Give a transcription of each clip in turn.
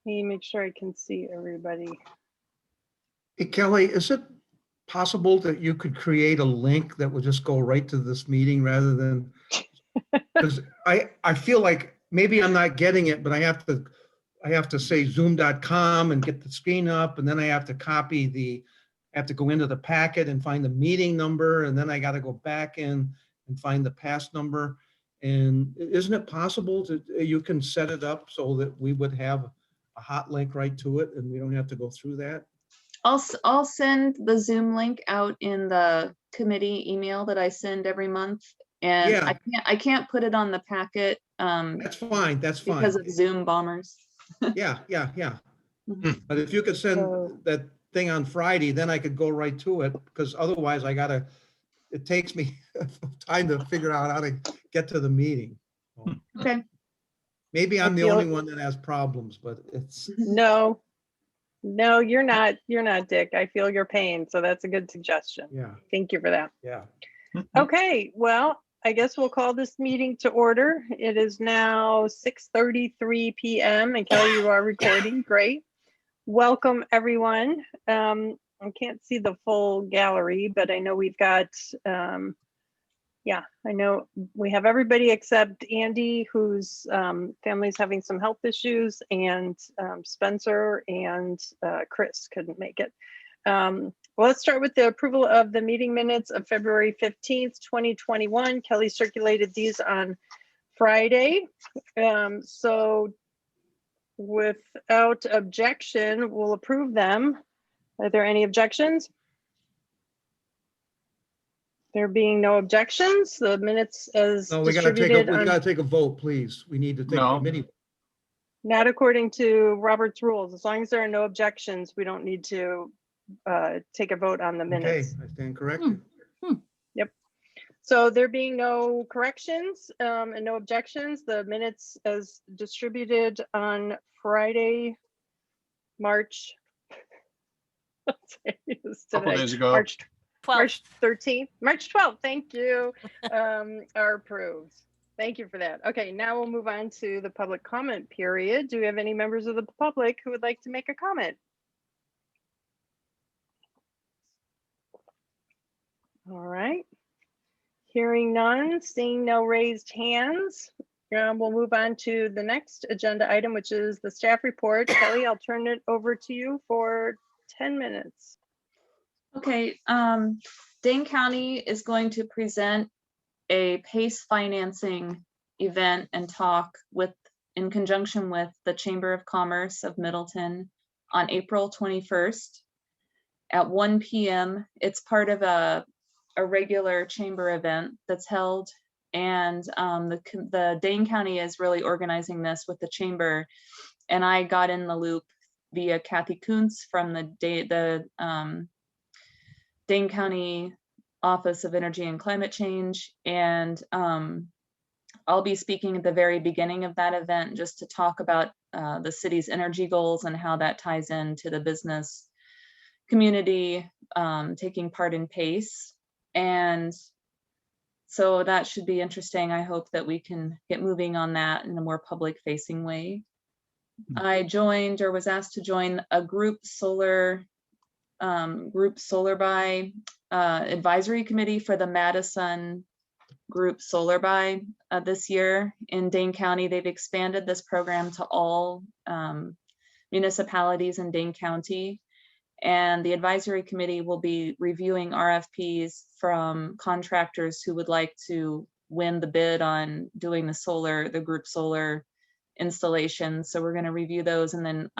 me make sure I can see everybody. Hey, Kelly, is it possible that you could create a link that would just go right to this meeting rather than, because I feel like maybe I'm not getting it, but I have to say zoom.com and get the screen up, and then I have to I have to go into the packet and find the meeting number, and then I got to go back in and find the pass number. And isn't it possible that you can set it up so that we would have a hot link right to it and we don't have to go through that? I'll send the Zoom link out in the committee email that I send every month. And Yeah. I can't put it on the packet That's fine, that's fine. because of Zoom bombers. Yeah. Mhm. But if you could send So- that thing on Friday, then I could go right to it, because otherwise it takes me time to figure out how to get to the meeting. Okay. Maybe I I'm the feel- only one that has problems, but it's, No, you're not, Dick. I feel your pain. So that's a good suggestion. yeah, Thank you for that. yeah. Okay, well, I guess we'll call this meeting to order. It is now 6:33 p.m. and Kelly, you are recording. Great. Welcome, everyone. I can't see the full gallery, but I know we've got, I know we have everybody except Andy, whose family's having some health issues, and Spencer and Chris couldn't make it. Well, let's start with the approval of the meeting minutes of February 15th, 2021. Kelly circulated these on Friday. So without objection, we'll approve them. Are there any objections? There being no objections, the minutes as No, we gotta distributed take a vote, please. We need to take a No. committee. not according to Robert's rules. As long as there are no objections, we don't need to take a vote on the Okay, minutes. I stand corrected. So there being no corrections and no objections, the minutes as distributed on Friday, March. What's Couple today? days ago. March 13th, March 12th, thank you, are approved. Thank you for that. Okay, now we'll move on to the public comment period. Do we have any members of the public who would like to make a comment? All right. Hearing none, seeing no raised hands, we'll move on to the next agenda item, which is the staff report. Kelly, I'll turn it over to you for 10 minutes. Okay, Dane County is going to present a PACE financing event and talk in conjunction with the Chamber of Commerce of Middleton on April 21st at 1 p.m. It's part of a regular chamber event that's held, and the Dane County is really organizing this with the chamber, and I got in the loop via Kathy Kuntz from the Dane County Office of Energy and Climate Change, and I'll be speaking at the very beginning of that event just to talk about the city's energy goals and how that ties into the business community taking part in PACE. And so that should be interesting. I hope that we can get moving on that in a more public facing way. I joined, or was asked to join, a group solar buy advisory committee for the Madison group solar buy this year in Dane County. They've expanded this program to all municipalities in Dane County. And the advisory committee will be reviewing RFPs from contractors who would like to win the bid on doing the group solar installation. So we're going to review those, and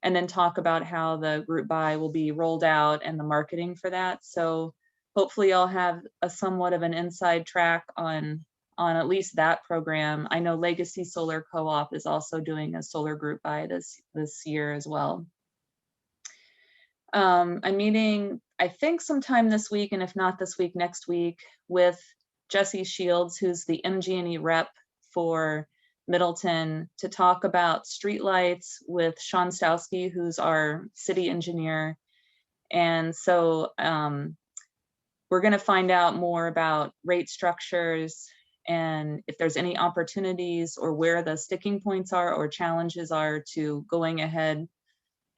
then talk about how the group buy will be rolled out and the marketing for that. So hopefully I'll have a somewhat of an inside track on at least that program. I know Legacy Solar Co-op is also doing a solar group buy this year as well. I'm meeting, I think, sometime this week, and if not this week, next week, with Jesse Shields, who's the MG&E rep for Middleton, to talk about streetlights with Sean Stowski, who's our city engineer. And so we're going to find out more about rate structures and if there's any opportunities or where the sticking points are or challenges are to going ahead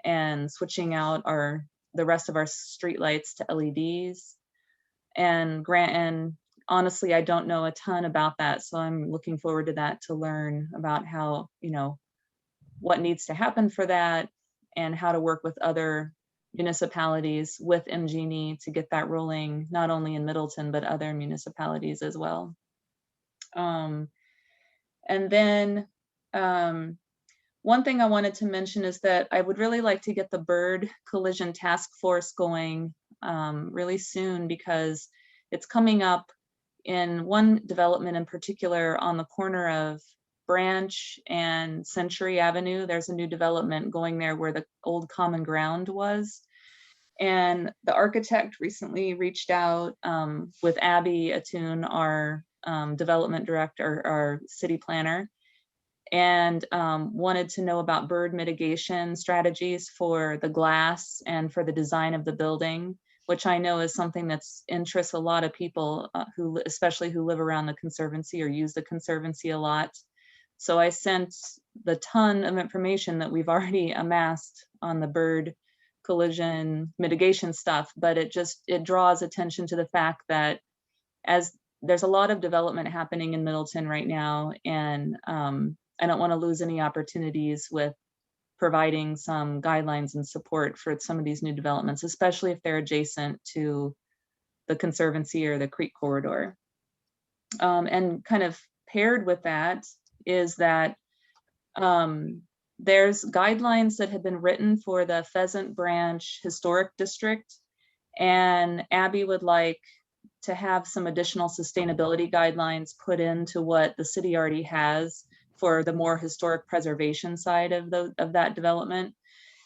and switching out the rest of our streetlights to LEDs. And honestly, I don't know a ton about that, so I'm looking forward to that, to learn about how, what needs to happen for that and how to work with other municipalities with MG&E to get that rolling, not only in Middleton, but other municipalities as well. And then one thing I wanted to mention is that I would really like to get the bird collision task force going really soon, because it's coming up in one development in particular on the corner of Branch and Century Avenue. There's a new development going there where the old common ground was. And the architect recently reached out with Abby Attoon, our development director, our city planner, and wanted to know about bird mitigation strategies for the glass and for the design of the building, which I know is something that's interests a lot of people especially who live around the Conservancy or use the Conservancy a lot. So I sent the ton of information that we've already amassed on the bird collision mitigation stuff, but it draws attention to the fact that as there's a lot of development happening in Middleton right now, and I don't want to lose any opportunities with providing some guidelines and support for some of these new developments, especially if they're adjacent to the Conservancy or the Creek Corridor. And kind of paired with that is that there's guidelines that have been written for the Pheasant Branch Historic District, and Abby would like to have some additional sustainability guidelines put into what the city already has for the more historic preservation side of that development.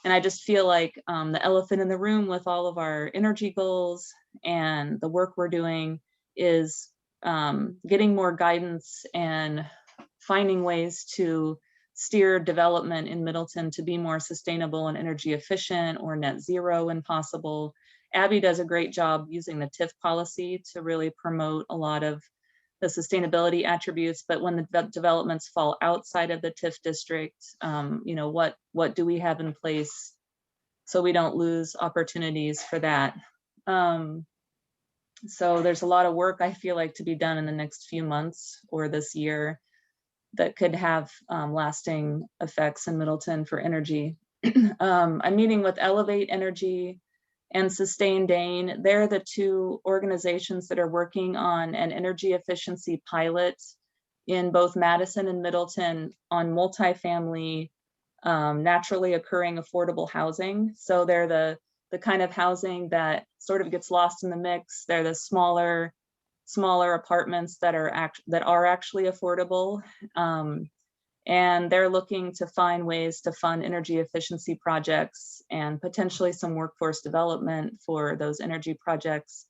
And I just feel like the elephant in the room with all of our energy goals and the work we're doing is getting more guidance and finding ways to steer development in Middleton to be more sustainable and energy efficient or net zero when possible. Abby does a great job using the TIF policy to really promote a lot of the sustainability attributes, but when the developments fall outside of the TIF district, what do we have in place so we don't lose opportunities for that? So there's a lot of work I feel like to be done in the next few months or this year that could have lasting effects in Middleton for energy. I'm meeting with Elevate Energy and Sustain Dane. They're the two organizations that are working on an energy efficiency pilot in both Madison and Middleton on multifamily, naturally occurring affordable housing. So they're the kind of housing that sort of gets lost in the mix. They're the smaller apartments that are actually affordable. And they're looking to find ways to fund energy efficiency projects and potentially some workforce development for those energy projects.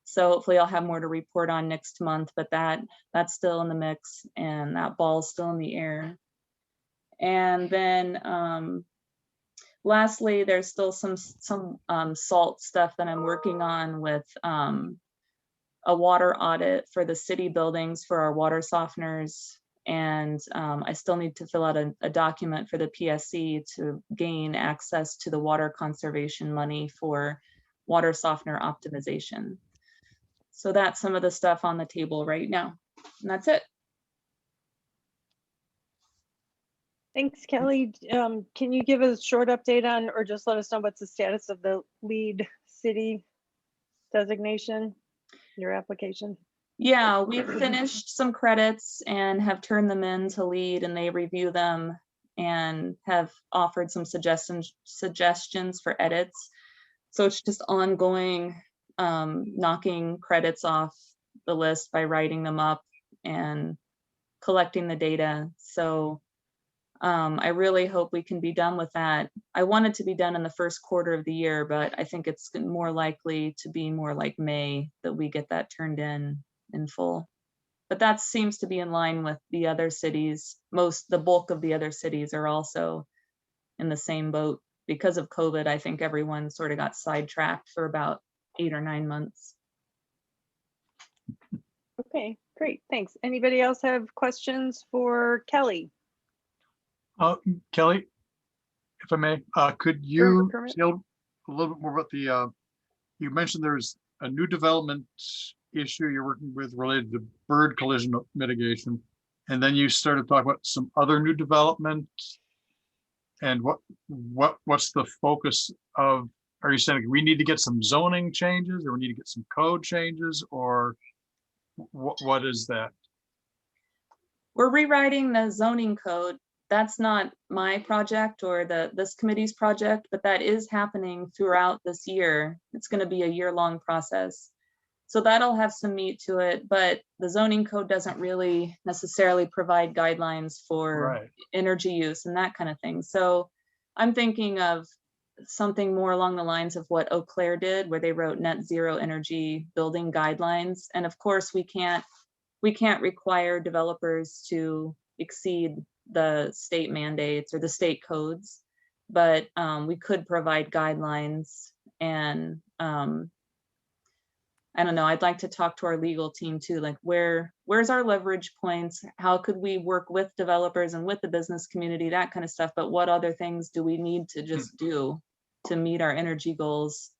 So hopefully I'll have more to report on next month, but that's still in the mix and that ball's still in the air. And then lastly, there's still some salt stuff that I'm working on with a water audit for the city buildings for our water softeners. And I still need to fill out a document for the PSC to gain access to the water conservation money for water softener optimization. So that's some of the stuff on the table right now. And that's it. Thanks, Kelly. Can you give us a short update on, or just let us know what's the status of the lead city designation, your application? Yeah, we've finished some credits and have turned them in to lead, and they review them and have offered some suggestions for edits. So it's just ongoing knocking credits off the list by writing them up and collecting the data. So I really hope we can be done with that. I want it to be done in the first quarter of the year, but I think it's more likely to be more like May that we get that turned in full. But that seems to be in line with the other cities. The bulk of the other cities are also in the same boat. Because of COVID, I think everyone sort of got sidetracked for about 8 or 9 months. Okay, Great, thanks. Anybody else have questions for Kelly? Kelly, if I may, could Sure, you permit. tell a little bit more about the, you mentioned there's a new development issue you're working with related to bird collision mitigation. And then you started talking about some other new development. And what's the focus of, are you saying we need to get some zoning changes or we need to get some code changes, or what is that? We're rewriting the zoning code. That's not my project or this committee's project, but that is happening throughout this year. It's going to be a year-long process. So that'll have some meat to it, but the zoning code doesn't really necessarily provide guidelines for Right. energy use and that kind of thing. So I'm thinking of something more along the lines of what Eau Claire did, where they wrote net zero energy building guidelines. And of course, we can't require developers to exceed the state mandates or the state codes, but we could provide guidelines. And I don't know, I'd like to talk to our legal team too, like where's our leverage points? How could we work with developers and with the business community, that kind of stuff, but what other things do we need to just do to meet our energy goals?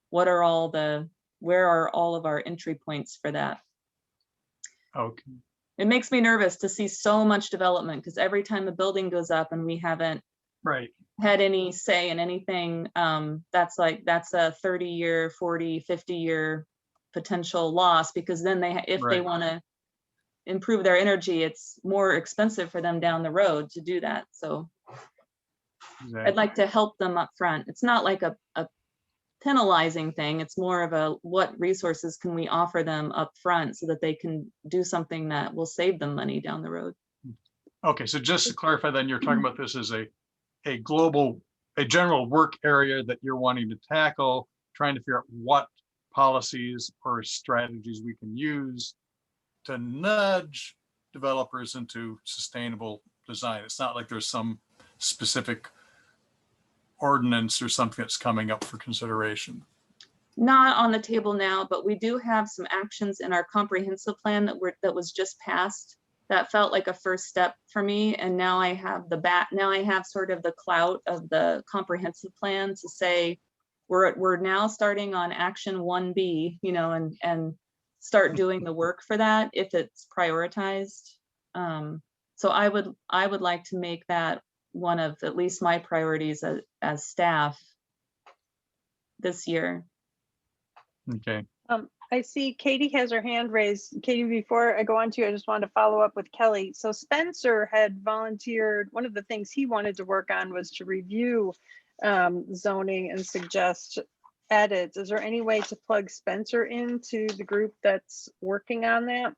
Where are all of our entry points for that? Okay. It makes me nervous to see so much development, because every time a building goes up and we haven't Right. had any say in anything, that's a 30-year, 40, 50-year potential loss, because then if they Right. want to improve their energy, it's more expensive for them down the road to do that. So Exactly. I'd like to help them up front. It's not like a penalizing thing. It's more of a, what resources can we offer them up front so that they can do something that will save them money down the road. Okay, so just to clarify, then you're talking about this as a general work area that you're wanting to tackle, trying to figure out what policies or strategies we can use to nudge developers into sustainable design. It's not like there's some specific ordinance or something that's coming up for consideration. Not on the table now, but we do have some actions in our comprehensive plan that was just passed. That felt like a first step for me, and now I have sort of the clout of the comprehensive plan to say we're now starting on action 1B, and start doing the work for that if it's prioritized. So I would like to make that one of at least my priorities as staff this year. Okay. I see Katie has her hand raised. Katie, before I go on to you, I just wanted to follow up with Kelly. So Spencer had volunteered, one of the things he wanted to work on was to review zoning and suggest edits. Is there any way to plug Spencer into the group that's working on that?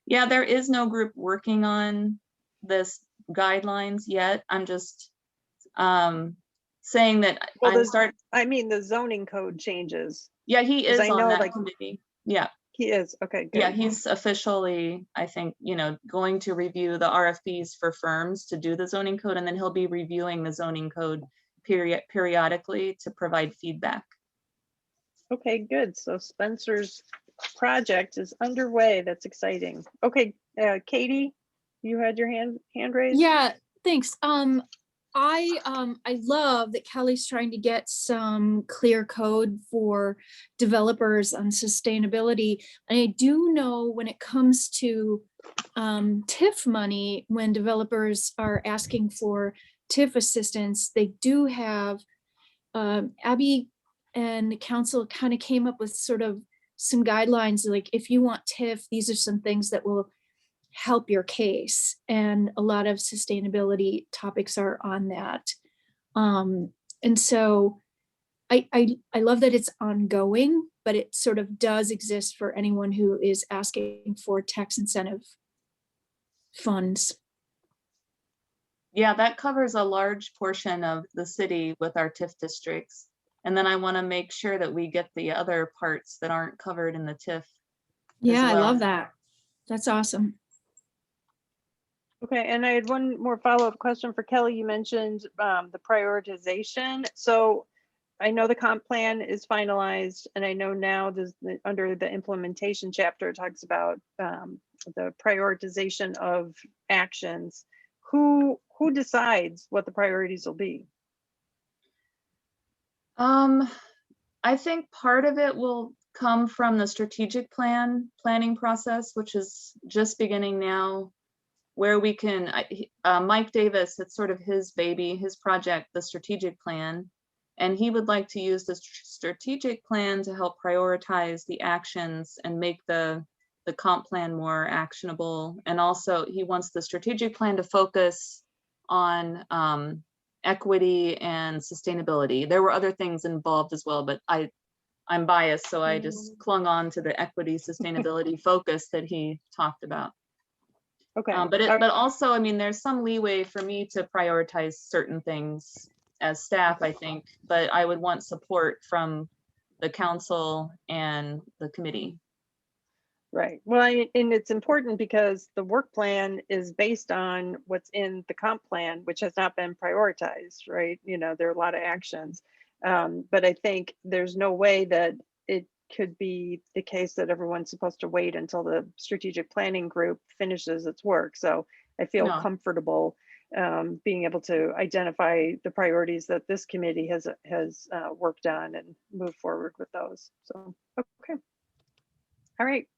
Yeah, there is no group working on this guidelines yet. I'm just saying that I mean, the zoning code changes. Yeah, he is I on know, that like, committee. Yeah. He is. Okay, good. Yeah, he's officially, I think, going to review the RFPs for firms to do the zoning code, and then he'll be reviewing the zoning code periodically to provide feedback. Okay, good. So Spencer's project is underway. That's exciting. Okay, Katie, you had your hand raised? Yeah, thanks. I love that Kelly's trying to get some clear code for developers on sustainability. And I do know when it comes to TIF money, when developers are asking for TIF assistance, they do have, Abby and the council kind of came up with sort of some guidelines, like if you want TIF, these are some things that will help your case, and a lot of sustainability topics are on that. And so I love that it's ongoing, but it sort of does exist for anyone who is asking for tax incentive funds. Yeah, that covers a large portion of the city with our TIF districts. And then I want to make sure that we get the other parts that aren't covered in the TIF. Yeah, well. I love that. That's awesome. Okay, and I had one more follow-up question for Kelly. You mentioned the prioritization. So I know the comp plan is finalized, and I know now under the implementation chapter, it talks about the prioritization of actions. Who decides what the priorities will be? I think part of it will come from the strategic planning process, which is just beginning now, where we can, Mike Davis, it's sort of his baby, his project, the strategic plan. And he would like to use the strategic plan to help prioritize the actions and make the comp plan more actionable. And also he wants the strategic plan to focus on equity and sustainability. There were other things involved as well, but I'm biased, so I just clung on to the equity sustainability focus that he talked about. Okay. But also, I mean, there's some leeway for me to prioritize certain things as staff, I think, but I would want support from the council and the committee. Right. Well, and it's important because the work plan is based on what's in the comp plan, which has not been prioritized, right? You know, there are a lot of actions. But I think there's no way that it could be the case that everyone's supposed to wait until the strategic planning group finishes its work. So I feel No. comfortable being able to identify the priorities that this committee has worked on and move forward with those. So, okay. All right.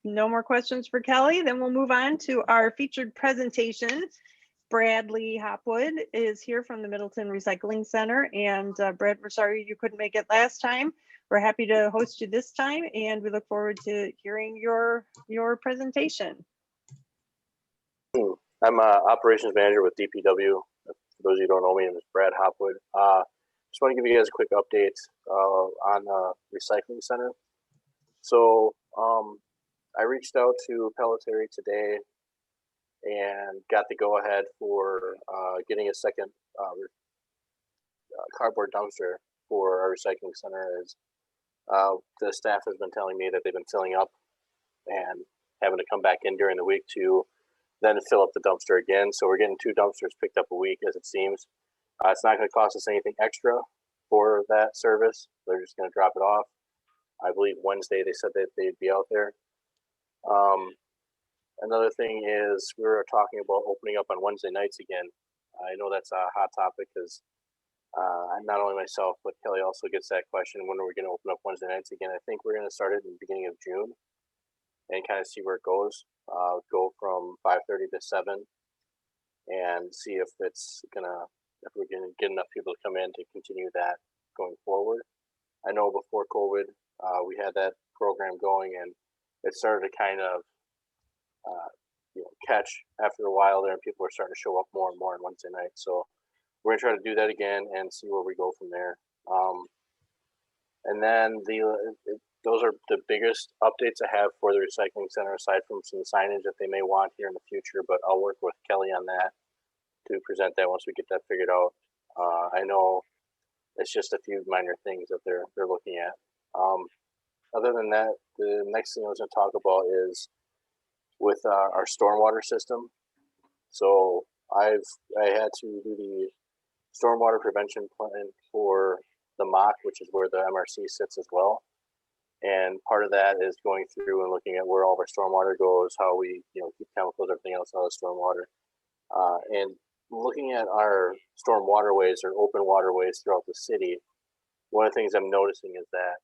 No more questions for Kelly. Then we'll move on to our featured presentation. Bradley Hopwood is here from the Middleton Recycling Center. And Brad, we're sorry you couldn't make it last time. We're happy to host you this time, and we look forward to hearing your presentation. I'm operations manager with DPW. For those of you who don't know me, my name is Brad Hopwood. Just want to give you guys a quick update on the recycling center. So I reached out to Pelletieri today and got the go ahead for getting a second cardboard dumpster for our recycling center. As the staff has been telling me that they've been filling up and having to come back in during the week to then fill up the dumpster again. So we're getting 2 dumpsters picked up a week, as it seems. It's not going to cost us anything extra for that service. They're just going to drop it off. I believe Wednesday they said that they'd be out there. Another thing is we were talking about opening up on Wednesday nights again. I know that's a hot topic because not only myself, but Kelly also gets that question, when are we going to open up Wednesday nights again? I think we're going to start it in the beginning of June and kind of see where it goes. Go from 5:30 to 7 and see if we're going to get enough people to come in to continue that going forward. I know before COVID, we had that program going, and it started to kind of catch after a while there, and people are starting to show up more and more on Wednesday night. So we're gonna try to do that again and see where we go from there. And then those are the biggest updates I have for the recycling center, aside from some signage that they may want here in the future. But I'll work with Kelly on that to present that once we get that figured out. I know it's just a few minor things that they're looking at. Other than that, the next thing I was going to talk about is with our stormwater system. So I had to do the stormwater prevention plan for the MOC, which is where the MRC sits as well. And part of that is going through and looking at where all of our stormwater goes, how we keep chemicals, everything else out of stormwater, and looking at our storm waterways or open waterways throughout the city. One of the things I'm noticing is that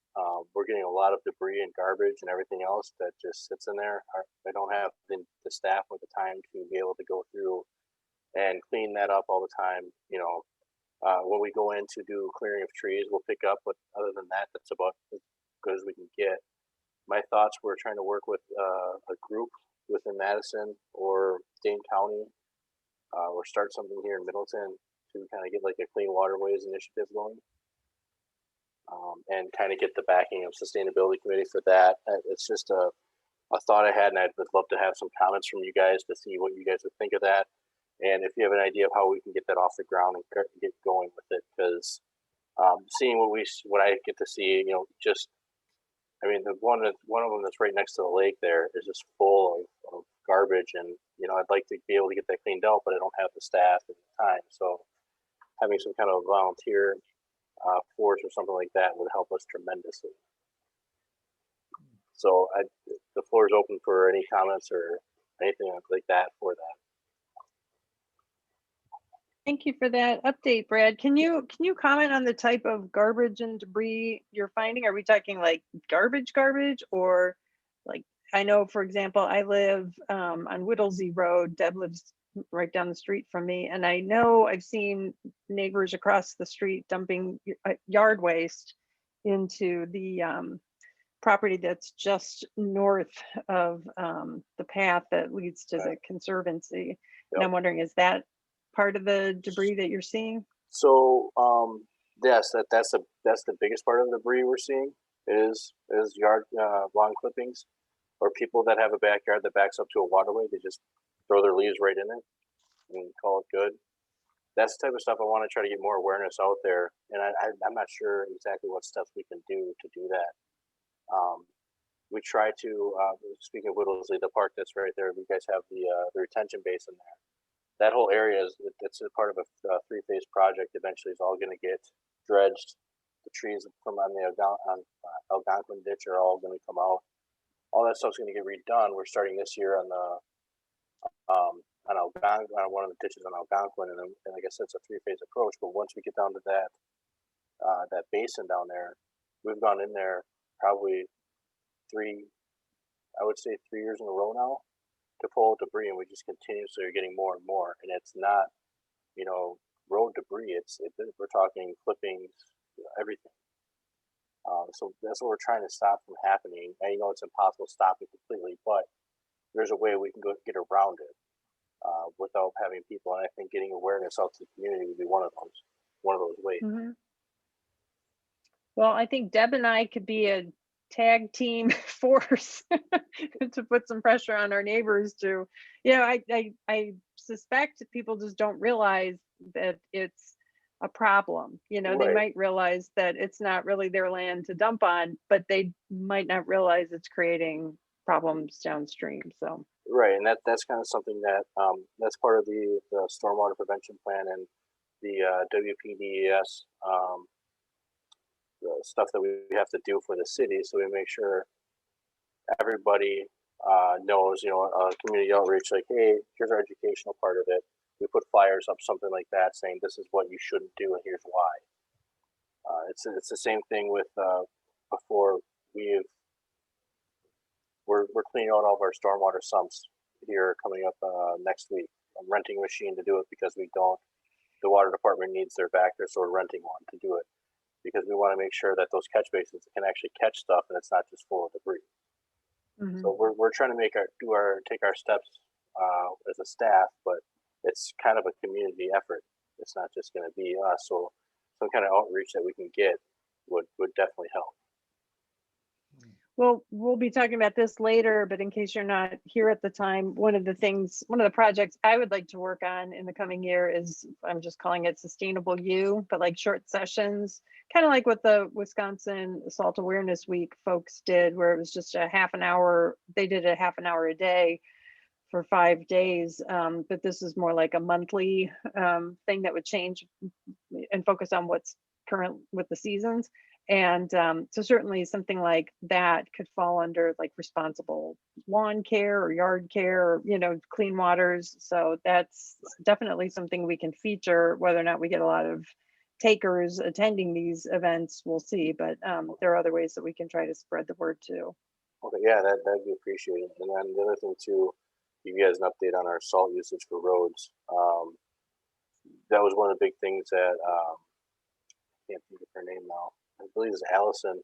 we're getting a lot of debris and garbage and everything else that just sits in there. I don't have the staff or the time to be able to go through and clean that up all the time. When we go in to do clearing of trees, we'll pick up, but other than that, that's about as good as we can get. My thoughts were trying to work with a group within Madison or Dane County, or start something here in Middleton to kind of get like a clean waterways initiative going. And kind of get the backing of sustainability committee for that. It's just a thought I had, and I'd love to have some comments from you guys to see what you guys would think of that. And if you have an idea of how we can get that off the ground and get going with it, because seeing what I get to see, the one of them that's right next to the lake there is just full of garbage, and I'd like to be able to get that cleaned out, but I don't have the staff at the time. So having some kind of volunteer floors or something like that would help us tremendously. So the floor is open for any comments or anything like that for that. Thank you for that update, Brad. Can you comment on the type of garbage and debris you're finding? Are we talking like garbage, or like, I know, for example, I live on Whittlesey Road. Deb lives right down the street from me, and I know I've seen neighbors across the street dumping yard waste into the property that's just north of the path that leads to the Conservancy. And I'm wondering, is that part of the debris that you're seeing? So yes, that's the biggest part of the debris we're seeing is yard lawn clippings, or people that have a backyard that backs up to a waterway. They just throw their leaves right in it and call it good. That's the type of stuff I want to try to get more awareness out there, and I'm not sure exactly what steps we can do to do that. We try to, speaking of Whittlesey, the park that's right there, you guys have the retention basin there. That whole area it's a part of a three-phase project. Eventually, it's all going to get dredged. The trees from on the Algonquin ditch are all going to come out. All that stuff's going to get redone. We're starting this year on the on one of the ditches on Algonquin, and like I said, it's a three-phase approach. But once we get down to that basin down there, we've gone in there probably 3 years in a row now to pull debris, and we just continuously are getting more and more. And it's not, road debris. We're talking clippings, everything. So that's what we're trying to stop from happening. I know it's impossible to stop it completely, but there's a way we can get around it without having people. And I think getting awareness out to the community would be one of those ways. Mm-hmm. Well, I think Deb and I could be a tag team force to put some pressure on our neighbors to, I suspect people just don't realize that it's a problem. They Right. might realize that it's not really their land to dump on, but they might not realize it's creating problems downstream. So Right, and that's kind of something that that's part of the stormwater prevention plan and the WPDES the stuff that we have to do for the city. So we make sure everybody knows, community outreach, like, hey, here's our educational part of it. We put flyers up, something like that, saying this is what you shouldn't do and here's why. It's the same thing with before we're cleaning out all of our stormwater sumps here coming up next week. I'm renting a machine to do it because the water department needs their backer, so we're renting one to do it because we want to make sure that those catch basins can actually catch stuff and it's not just full of debris. mm-hmm. So we're trying to take our steps as a staff, but it's kind of a community effort. It's not just going to be us. So some kind of outreach that we can get would definitely help. Well, we'll be talking about this later, but in case you're not here at the time, one of the projects I would like to work on in the coming year is, I'm just calling it Sustainable You, but like short sessions, kind of like what the Wisconsin Salt Awareness Week folks did, where it was just a half an hour. They did a half an hour a day for 5 days. But this is more like a monthly thing that would change and focus on what's current with the seasons. And so certainly something like that could fall under like responsible lawn care or yard care, or, clean waters. So that's definitely something we can feature. Whether or not we get a lot of takers attending these events, we'll see. But there are other ways that we can try to spread the word too. Okay, yeah, that'd be appreciated. And then the other thing too, give you guys an update on our salt usage for roads. That was one of the big things that I can't think of her name now. I believe it's Allison.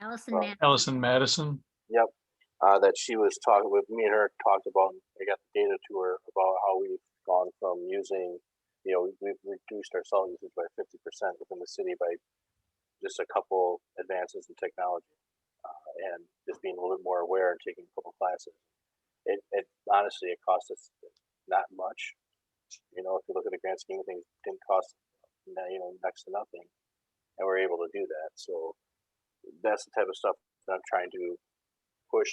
Allison Madison. Yep. That she was talking with me and her talked about. I got the data to her about how we've gone from using, we've reduced our salt usage by 50% within the city by just a couple advances in technology, and just being a little bit more aware and taking a couple classes. It honestly, it cost us not much. If you look at the grand scheme of things, it didn't cost next to nothing. And we're able to do that. So that's the type of stuff that I'm trying to push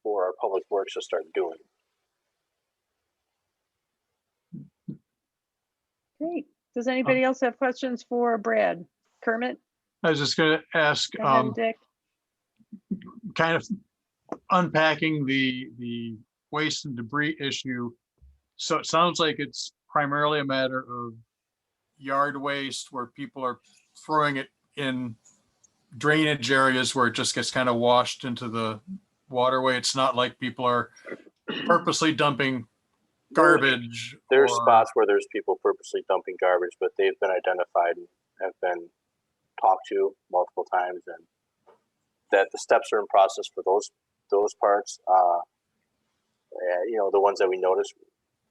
for our public works to start doing. Great. Does anybody else have questions for Brad? Kermit, I was just gonna ask, and then Dick. kind of unpacking the waste and debris issue. So it sounds like it's primarily a matter of yard waste where people are throwing it in drainage areas where it just gets kind of washed into the waterway. It's not like people are purposely dumping garbage. There's or- spots where there's people purposely dumping garbage, but they've been identified and have been talked to multiple times, and that the steps are in process for those parts. You know, the ones that we notice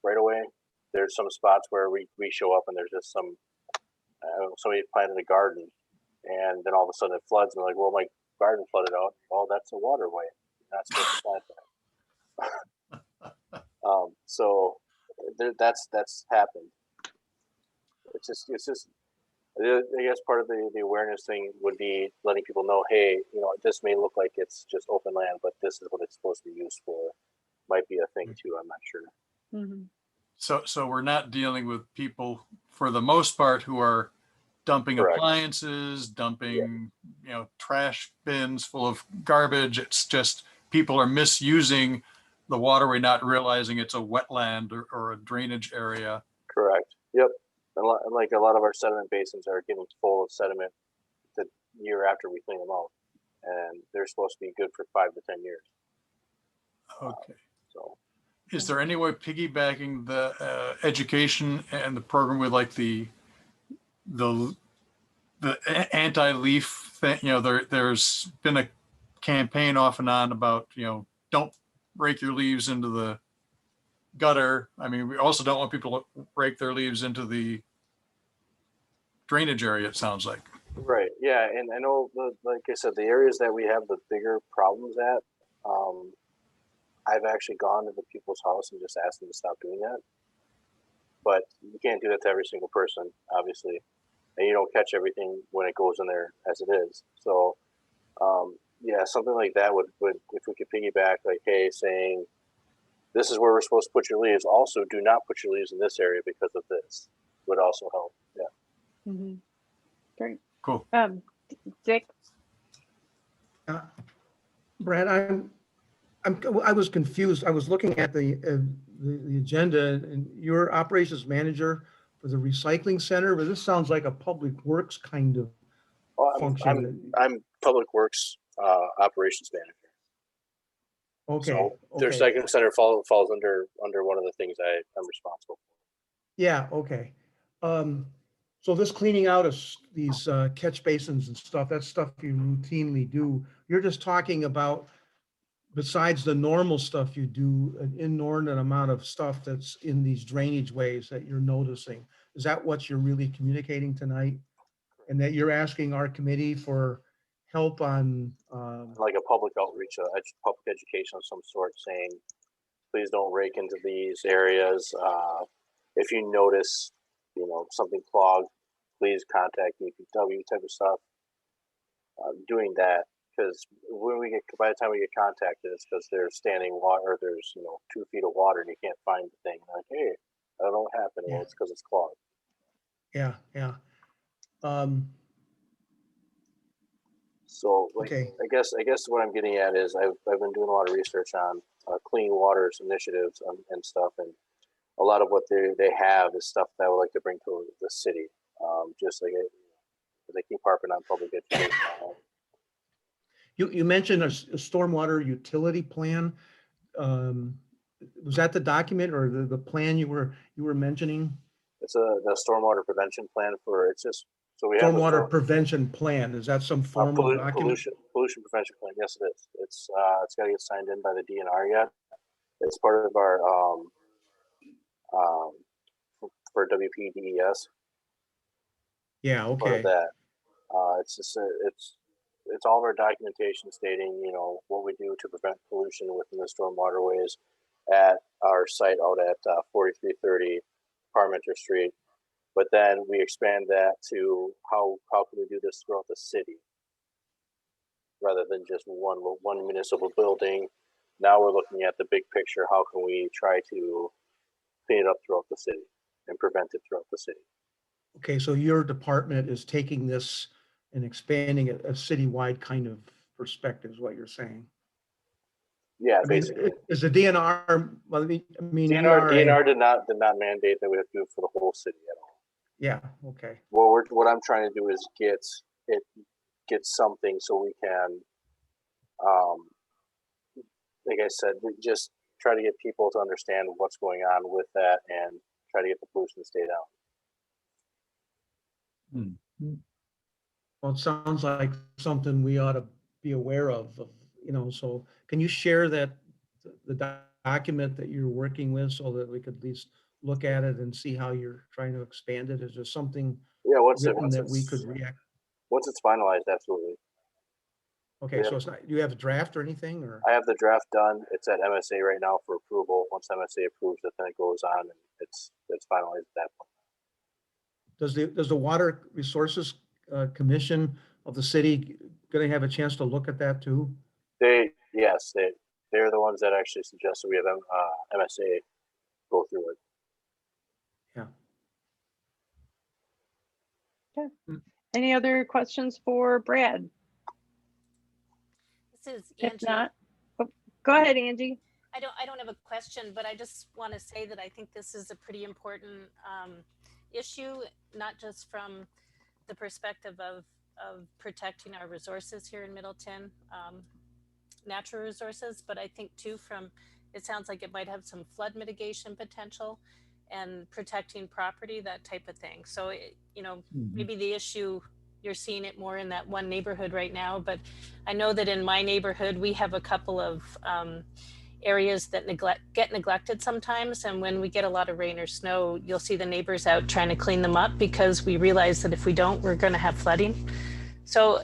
right away. There's some spots where we show up and there's just some somebody planted a garden, and then all of a sudden it floods, and we're like, well, my garden flooded out. Well, that's a waterway. You're not supposed to plant that. So that's happened. It's just. I guess part of the awareness thing would be letting people know, hey, you know, this may look like it's just open land, but this is what it's supposed to be used for. Might be a thing too. I'm not sure. Mm-hmm. So we're not dealing with people for the most part who are dumping Correct. appliances, dumping, you know, trash bins full of garbage. It's just people are misusing the waterway, not realizing it's a wetland or a drainage area. Correct. Yep. And like a lot of our sediment basins are getting full of sediment the year after we clean them out, and they're supposed to be good for 5 to 10 years. Okay. So Is there any way piggybacking the education and the program with like the anti-leaf thing? You know, there's been a campaign off and on about, you know, don't rake your leaves into the gutter. I mean, we also don't want people to rake their leaves into the drainage area, it sounds like. right, yeah, and I know, like I said, the areas that we have the bigger problems at, I've actually gone to the people's house and just asked them to stop doing that. But you can't do that to every single person, obviously, and you don't catch everything when it goes in there as it is. So, yeah, something like that would if we could piggyback, like, hey, saying this is where we're supposed to put your leaves. Also, do not put your leaves in this area because of this. Would also help. Yeah. Mm-hmm. Great. Cool. Dick. Brad, I was confused. I was looking at the agenda, and you're operations manager for the recycling center, but this sounds like a public works kind of function. I'm Public Works operations manager. Okay. So their Okay. recycling center falls under one of the things I'm responsible for. Yeah. Okay. So this cleaning out of these catch basins and stuff, that's stuff you routinely do. You're just talking about, besides the normal stuff you do, an inordinate amount of stuff that's in these drainage ways that you're noticing. Is that what you're really communicating tonight? And that you're asking our committee for help on? Like a public outreach, public education of some sort, saying, please don't rake into these areas. If you notice, you know, something clogged, please contact DPW type of stuff. Doing that, because by the time we get contacted, it's because there's standing water, or there's, you know, 2 feet of water and you can't find the thing. Like, hey, I don't know what happened. Well, it's because it's clogged. Yeah. Yeah. So, like, Okay. I guess what I'm getting at is I've been doing a lot of research on clean waters initiatives and stuff, and a lot of what they have is stuff that I would like to bring to the city. Just like they keep harping on public education. You mentioned a stormwater utility plan. Was that the document or the plan you were mentioning? It's the stormwater prevention plan for, it's just, so we have Stormwater prevention plan. Is that some formal document? pollution prevention plan. Yes, it is. It's got to get signed in by the DNR yet. It's part of our for WPDES. Yeah. Part of Okay. that. It's just it's all of our documentation stating, you know, what we do to prevent pollution within the storm waterways at our site out at 4330 Parmenter Street. But then we expand that to how can we do this throughout the city, rather than just one municipal building. Now we're looking at the big picture. How can we try to clean it up throughout the city and prevent it throughout the city? Okay. So your department is taking this and expanding a citywide kind of perspective is what you're saying. Yeah, I mean, basically. is the DNR, well, I mean, we DNR, are DNR a, did not mandate that we have to do it for the whole city at all. yeah, okay. What I'm trying to do is get something so we can, like I said, just try to get people to understand what's going on with that and try to get the pollution to stay down. Well, it sounds like something we ought to be aware of, so can you share that, the document that you're working with so that we could at least look at it and see how you're trying to expand it? Is there something Yeah, written that we could react? once it's finalized, absolutely. Okay, so it's not, do you have a draft or anything, or? I have the draft done. It's at MSA right now for approval. Once MSA approves it, then it goes on and it's finalized at that point. Does the Water Resources Commission of the city going to have a chance to look at that too? Yes, they're the ones that actually suggested we have MSA go through it. Yeah. Any other questions for Brad? This is If Angie. not, oh, go ahead, Angie. I don't have a question, but I just want to say that I think this is a pretty important issue, not just from the perspective of protecting our resources here in Middleton, natural resources, but I think too from, it sounds like it might have some flood mitigation potential and protecting property, that type of thing. So, maybe the issue, you're seeing it more in that one neighborhood right now, but I know that in my neighborhood, we have a couple of areas that get neglected sometimes. And when we get a lot of rain or snow, you'll see the neighbors out trying to clean them up because we realize that if we don't, we're going to have flooding. So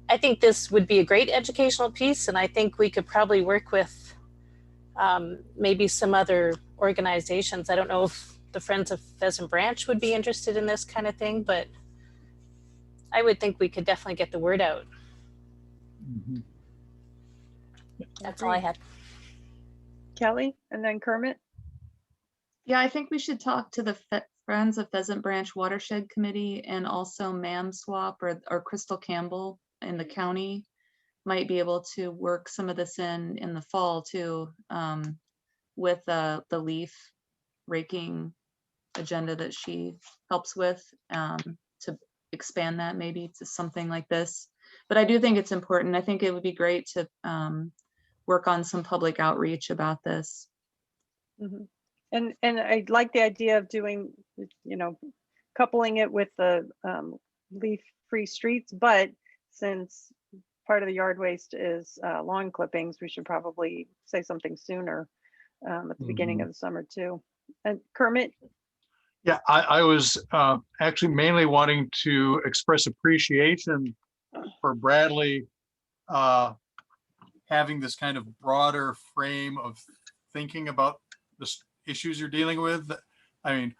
I think this would be a great educational piece. And I think we could probably work with maybe some other organizations. I don't know if the Friends of Pheasant Branch would be interested in this kind of thing, but I would think we could definitely get the word out. That's all I had. Kelly, and then Kermit. Yeah, I think we should talk to the Friends of Pheasant Branch Watershed Committee, and also Mam Swap or Crystal Campbell in the county might be able to work some of this in the fall too, with the leaf raking agenda that she helps with, to expand that maybe to something like this. But I do think it's important. I think it would be great to work on some public outreach about this. Mm-hmm. And I like the idea of doing, coupling it with the leaf-free streets, but since part of the yard waste is lawn clippings, we should probably say something sooner, at the beginning of the summer too. And Kermit? Yeah, I was actually mainly wanting to express appreciation for Bradley having this kind of broader frame of thinking about the issues you're dealing with. I mean,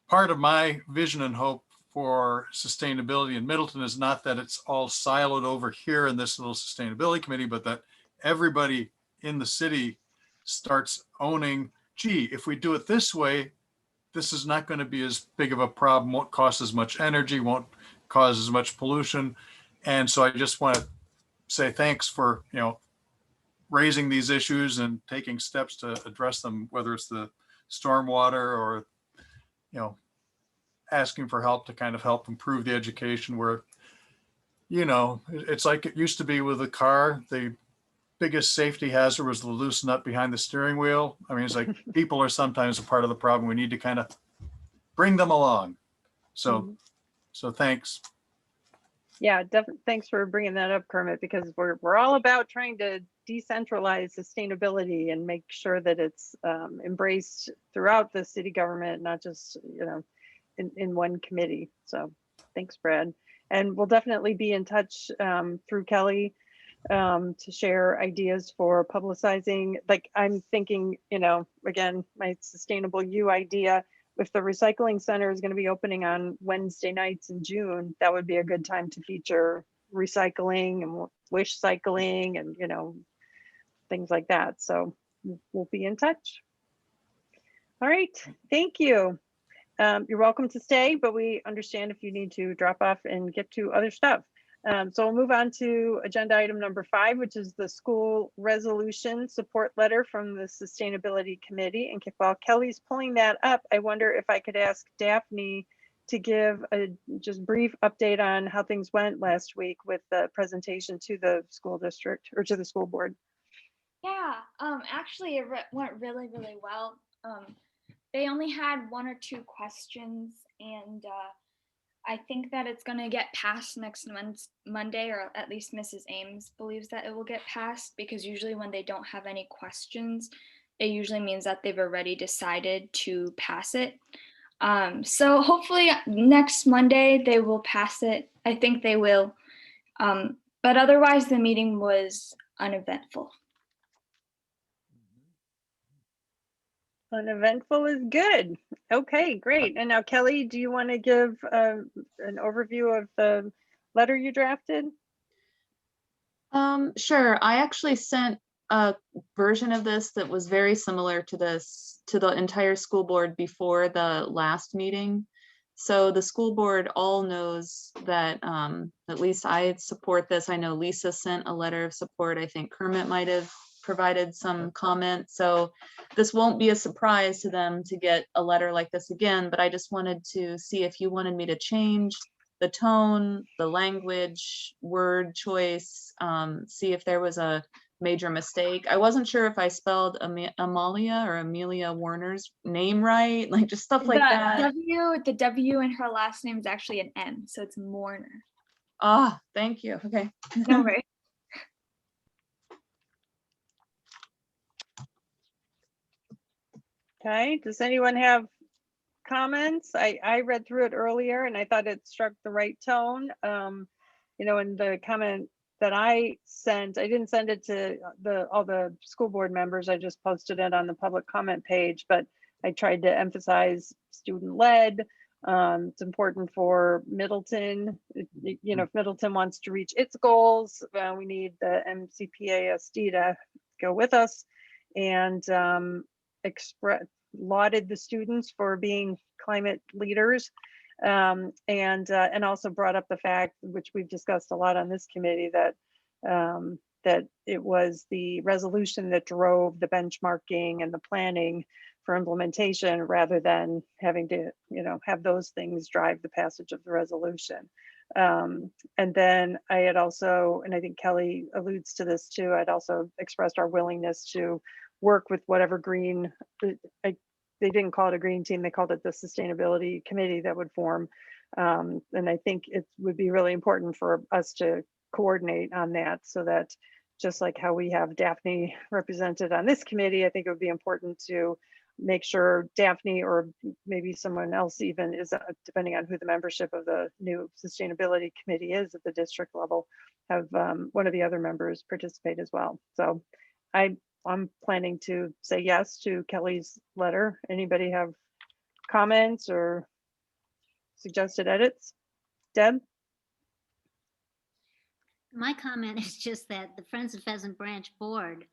part of my vision and hope for sustainability in Middleton is not that it's all siloed over here in this little sustainability committee, but that everybody in the city starts owning, gee, if we do it this way, this is not going to be as big of a problem, won't cost as much energy, won't cause as much pollution. And so I just want to say thanks for, raising these issues and taking steps to address them, whether it's the stormwater or, asking for help to kind of help improve the education where, it's like it used to be with a car. The biggest safety hazard was the loose nut behind the steering wheel. I mean, it's like people are sometimes a part of the problem. We need to kind of bring them along. So, so thanks. Yeah, definitely. Thanks for bringing that up, Kermit, because we're all about trying to decentralize sustainability and make sure that it's embraced throughout the city government, not just, in one committee. So thanks, Brad. And we'll definitely be in touch through Kelly to share ideas for publicizing. Like I'm thinking, again, my sustainable you idea, if the recycling center is going to be opening on Wednesday nights in June, that would be a good time to feature recycling and wish cycling and, things like that. So we'll be in touch. All right. Thank you. You're welcome to stay, but we understand if you need to drop off and get to other stuff. So we'll move on to agenda item number 5, which is the school resolution support letter from the Sustainability Committee. And while Kelly's pulling that up, I wonder if I could ask Daphne to give a just brief update on how things went last week with the presentation to the school district or to the school board. Yeah, actually it went really, really well. They only had 1 or 2 questions, and I think that it's gonna get passed next Monday, or at least Mrs. Ames believes that it will get passed, because usually when they don't have any questions, it usually means that they've already decided to pass it. So hopefully next Monday they will pass it. I think they will. But otherwise the meeting was uneventful. Uneventful is good. Okay, great. And now Kelly, do you want to give an overview of the letter you drafted? Sure. I actually sent a version of this that was very similar to this to the entire school board before the last meeting. So the school board all knows that at least I support this. I know Lisa sent a letter of support. I think Kermit might have provided some comment. So this won't be a surprise to them to get a letter like this again, but I just wanted to see if you wanted me to change the tone, the language, word choice, see if there was a major mistake. I wasn't sure if I spelled Amalia or Amelia Warner's name right, like just stuff like that. The W in her last name is actually an M, so it's Mourner. Ah, thank you. Okay. No worries. Okay, does anyone have comments? I read through it earlier and I thought it struck the right tone. You know, in the comment that I sent, I didn't send it to all the school board members. I just posted it on the public comment page, but I tried to emphasize student-led. It's important for Middleton. You know, if Middleton wants to reach its goals, we need the MCPASD to go with us, and lauded the students for being climate leaders, and also brought up the fact, which we've discussed a lot on this committee, that that it was the resolution that drove the benchmarking and the planning for implementation, rather than having to, you know, have those things drive the passage of the resolution. And then I had also, and I think Kelly alludes to this too, I'd also expressed our willingness to work with whatever green, they didn't call it a green team, they called it the sustainability committee that would form. And I think it would be really important for us to coordinate on that, so that just like how we have Daphne represented on this committee, I think it would be important to make sure Daphne, or maybe someone else even, is depending on who the membership of the new sustainability committee is at the district level, have one of the other members participate as well. So I'm planning to say yes to Kelly's letter. Anybody have comments or suggested edits? Deb? My comment is just that the Friends of Pheasant Branch board,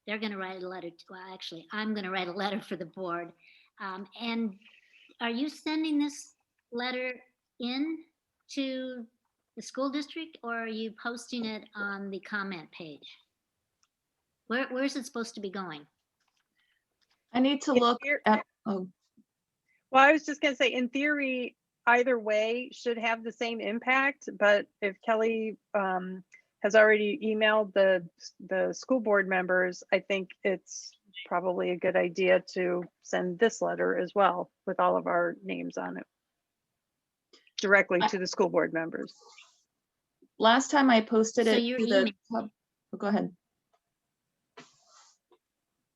they're going to write a letter. Well, actually, I'm going to write a letter for the board. And are you sending this letter in to the school district, or are you posting it on the comment page? Where's it supposed to be going? I need to look at, oh, Well, I was just gonna say, in theory, either way should have the same impact, but if Kelly has already emailed the school board members, I think it's probably a good idea to send this letter as well with all of our names on it directly to the school board members. last time I posted So it you're to the, oh, go ahead.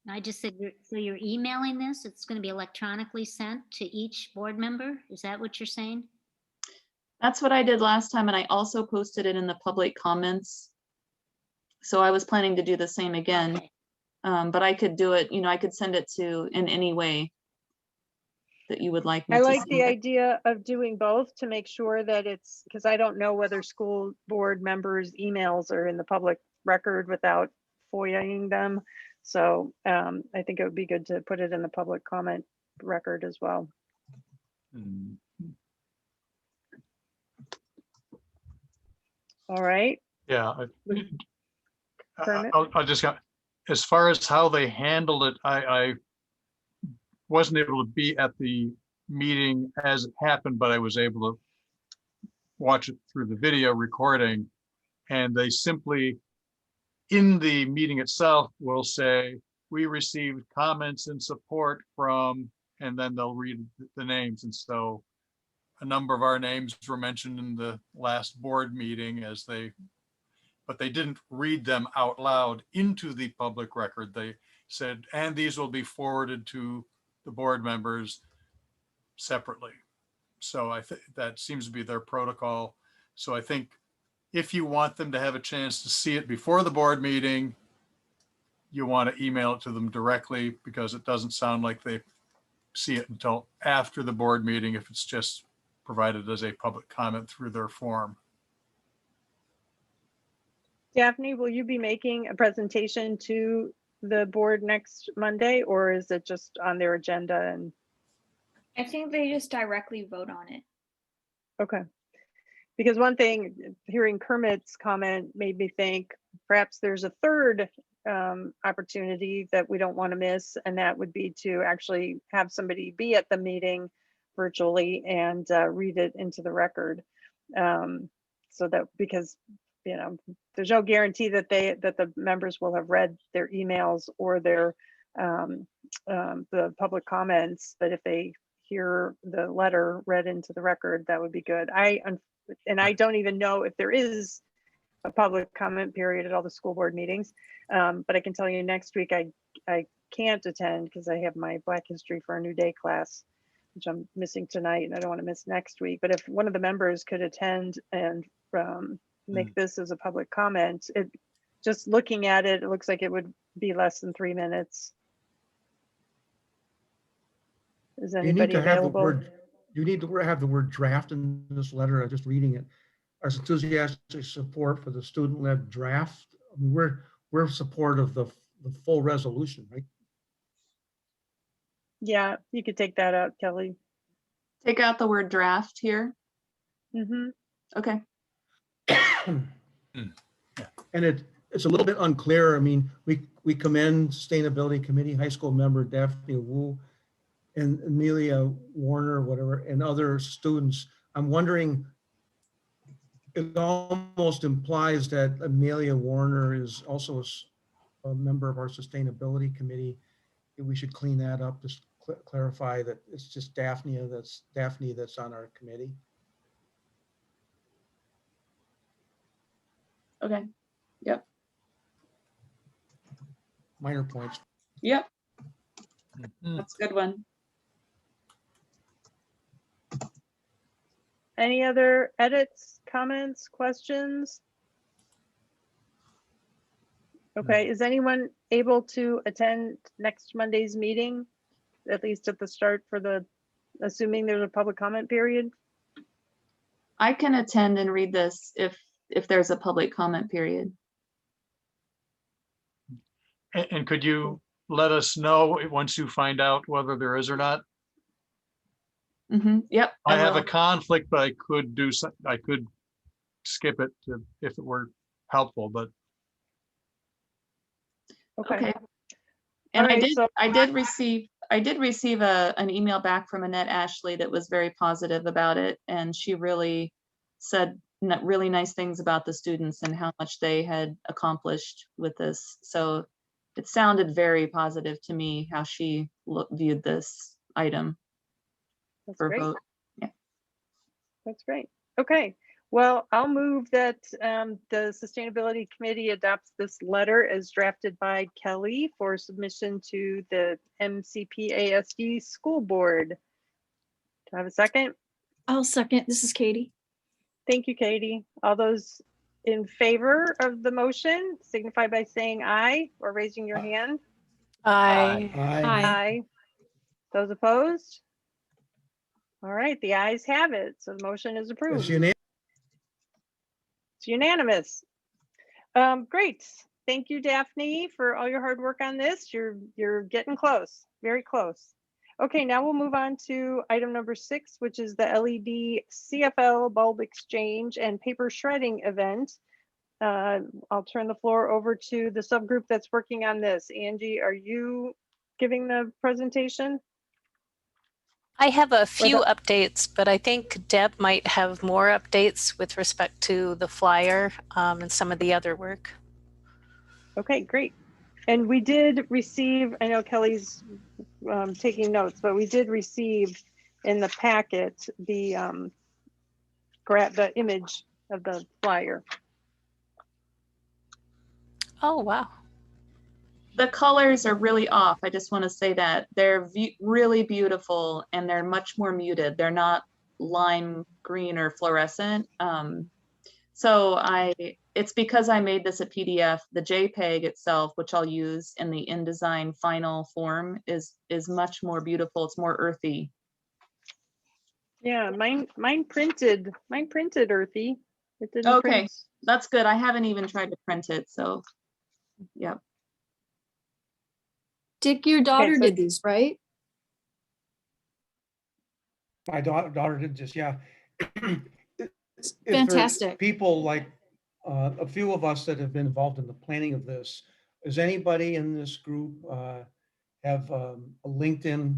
I just said, so you're emailing this? It's going to be electronically sent to each board member? Is that what you're saying? That's what I did last time, and I also posted it in the public comments. So I was planning to do the same again, Okay. but I could do it, you know, I could send it to in any way that you would like me I to like send the it. idea of doing both to make sure that it's, because I don't know whether school board members' emails are in the public record without FOIAing them. So I think it would be good to put it in the public comment record as well. All right. Yeah. Kermit? I'll just go, as far as how they handled it, I wasn't able to be at the meeting as it happened, but I was able to watch it through the video recording. And they simply, in the meeting itself, will say, we received comments and support from, and then they'll read the names. And so a number of our names were mentioned in the last board meeting but they didn't read them out loud into the public record. They said, and these will be forwarded to the board members separately. So I think that seems to be their protocol. So I think if you want them to have a chance to see it before the board meeting, you want to email it to them directly, because it doesn't sound like they see it until after the board meeting if it's just provided as a public comment through their form. Daphne, will you be making a presentation to the board next Monday, or is it just on their agenda? And I think they just directly vote on it. okay. Because one thing, hearing Kermit's comment made me think perhaps there's a third opportunity that we don't want to miss, and that would be to actually have somebody be at the meeting virtually and read it into the record. So that, because there's no guarantee that the members will have read their emails or their the public comments, but if they hear the letter read into the record, that would be good. And I don't even know if there is a public comment period at all the school board meetings, but I can tell you next week I can't attend because I have my Black History for a New Day class, which I'm missing tonight, and I don't want to miss next week. But if one of the members could attend and make this as a public comment, just looking at it, it looks like it would be less than 3 minutes. Is anybody available? You need to have the word draft in this letter. I'm just reading it. Our enthusiastic support for the student-led draft. I mean, we're support of the full resolution, right? Yeah, you could take that out, Kelly. Take out the word draft here. Mm-hmm. Okay. And it's a little bit unclear. I mean, we commend Sustainability Committee high school member Daphne Wu and Amelia Warner, whatever, and other students. I'm wondering, it almost implies that Amelia Warner is also a member of our Sustainability Committee. We should clean that up, just clarify that it's just Daphne that's on our committee. Okay. Yep. Minor points. Yep. Mhm. That's a good one. Any other edits, comments, questions? Okay, is anyone able to attend next Monday's meeting, at least at the start assuming there's a public comment period? I can attend and read this if there's a public comment period. And could you let us know once you find out whether there is or not? Yep. I have a will. conflict, but I could skip it if it were helpful, but Okay. And All right, I did receive an email back from Annette Ashley that was very positive about it, and she really said really nice things about the students and how much they had accomplished with this. So it sounded very positive to me how she viewed this item That's for great. vote. Yeah. That's great. Okay. Well, I'll move that the Sustainability Committee adopts this letter as drafted by Kelly for submission to the MCPASD School Board. Do I have a second? I'll second. This is Katie. Thank you, Katie. All those in favor of the motion signify by saying aye or raising your hand. Aye. Aye. Those opposed? All right, the ayes have it. So the motion is approved. It's unanimous. Great. Thank you, Daphne, for all your hard work on this. You're getting close, very close. Okay, now we'll move on to item number 6, which is the LED CFL bulb exchange and paper shredding event. I'll turn the floor over to the subgroup that's working on this. Angie, are you giving the presentation? I have a few Without- updates, but I think Deb might have more updates with respect to the flyer and some of the other work. Okay, great. And we did receive, I know Kelly's taking notes, but we did receive in the packet the the image of the flyer. Oh, wow. The colors are really off. I just want to say that they're really beautiful and they're much more muted. They're not lime green or fluorescent. So it's because I made this a PDF. The JPEG itself, which I'll use in the InDesign final form, is much more beautiful. It's more earthy. Yeah, mine printed earthy. It didn't Okay, print. that's good. I haven't even tried to print it, so yeah. Dick, your daughter so- did these, right? My daughter did just, yeah. If there's Fantastic. people like a few of us that have been involved in the planning of this, does anybody in this group have a LinkedIn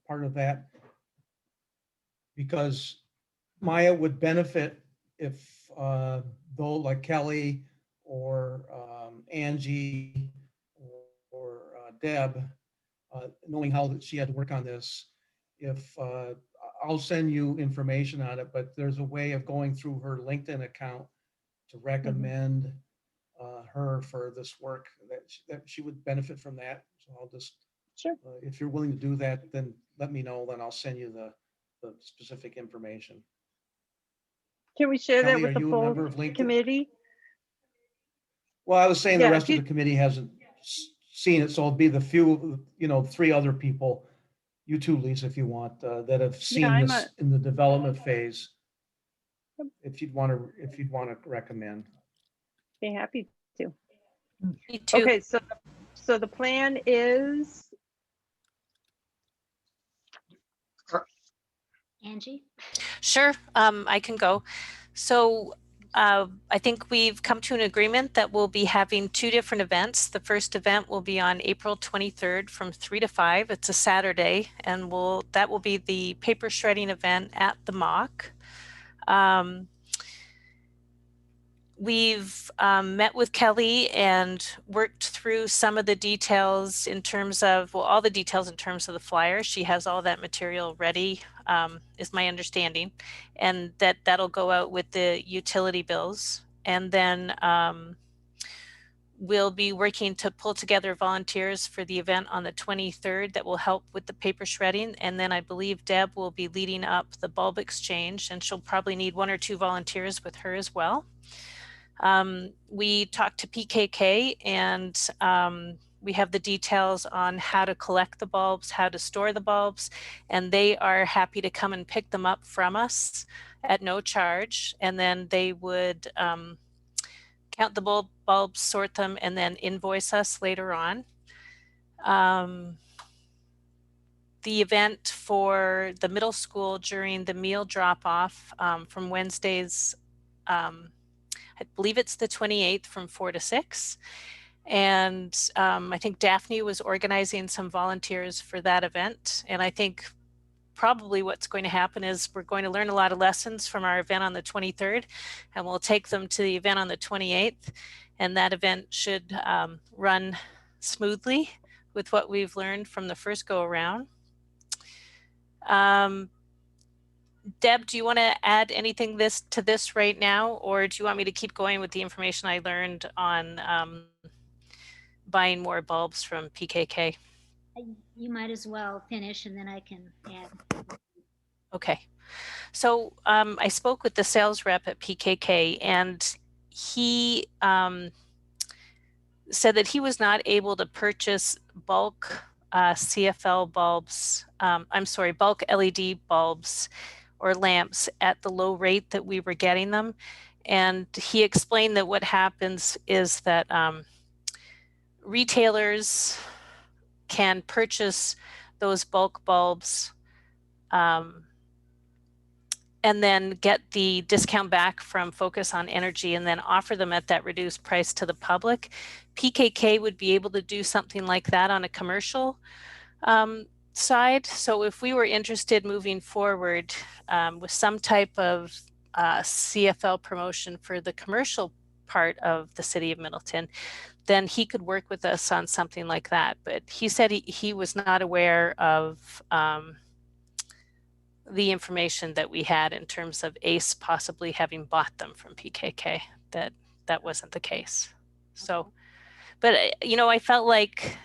part of that? Because Maya would benefit if though like Kelly or Angie or Deb, knowing how that she had to work on this, if I'll send you information on it, but there's a way of going through her LinkedIn account to recommend her for this work that she would benefit from that. So I'll just, Sure. if you're willing to do that, then let me know, then I'll send you the specific information. Can we share that Kelly, are with the you a full member of LinkedIn? committee? Well, I was saying Yeah, the if rest of you- the committee hasn't seen it, so it'll be the few, 3 other people, you too, Lisa, if you want, that have seen I'm this in the development phase. If you'd want to recommend. Be happy to. Me too. Okay, so the plan is, Angie? Sure, I can go. So I think we've come to an agreement that we'll be having 2 different events. The first event will be on April 23rd from 3 to 5. It's a Saturday, and that will be the paper shredding event at the Mock. We've met with Kelly and worked through some of the details in terms of, all the details in terms of the flyer. She has all that material ready, is my understanding, and that'll go out with the utility bills. And then we'll be working to pull together volunteers for the event on the 23rd that will help with the paper shredding. And then I believe Deb will be leading up the bulb exchange, and she'll probably need 1 or 2 volunteers with her as well. We talked to PKK, and we have the details on how to collect the bulbs, how to store the bulbs, and they are happy to come and pick them up from us at no charge. And then they would count the bulbs, sort them, and then invoice us later on. The event for the middle school during the meal drop-off from Wednesdays, I believe it's the 28th from 4 to 6. And I think Daphne was organizing some volunteers for that event. And I think probably what's going to happen is we're going to learn a lot of lessons from our event on the 23rd, and we'll take them to the event on the 28th. And that event should run smoothly with what we've learned from the first go around. Deb, do you want to add anything to this right now, or do you want me to keep going with the information I learned on buying more bulbs from PKK? You might as well finish and then I can add. Okay. So I spoke with the sales rep at PKK, and he said that he was not able to purchase bulk CFL bulbs, bulk LED bulbs or lamps at the low rate that we were getting them. And he explained that what happens is that retailers can purchase those bulk bulbs, and then get the discount back from Focus on Energy and then offer them at that reduced price to the public. PKK would be able to do something like that on a commercial side. So if we were interested moving forward with some type of CFL promotion for the commercial part of the city of Middleton, then he could work with us on something like that. But he said he was not aware of the information that we had in terms of ACE possibly having bought them from PKK. That wasn't the case. So, but you know, I felt like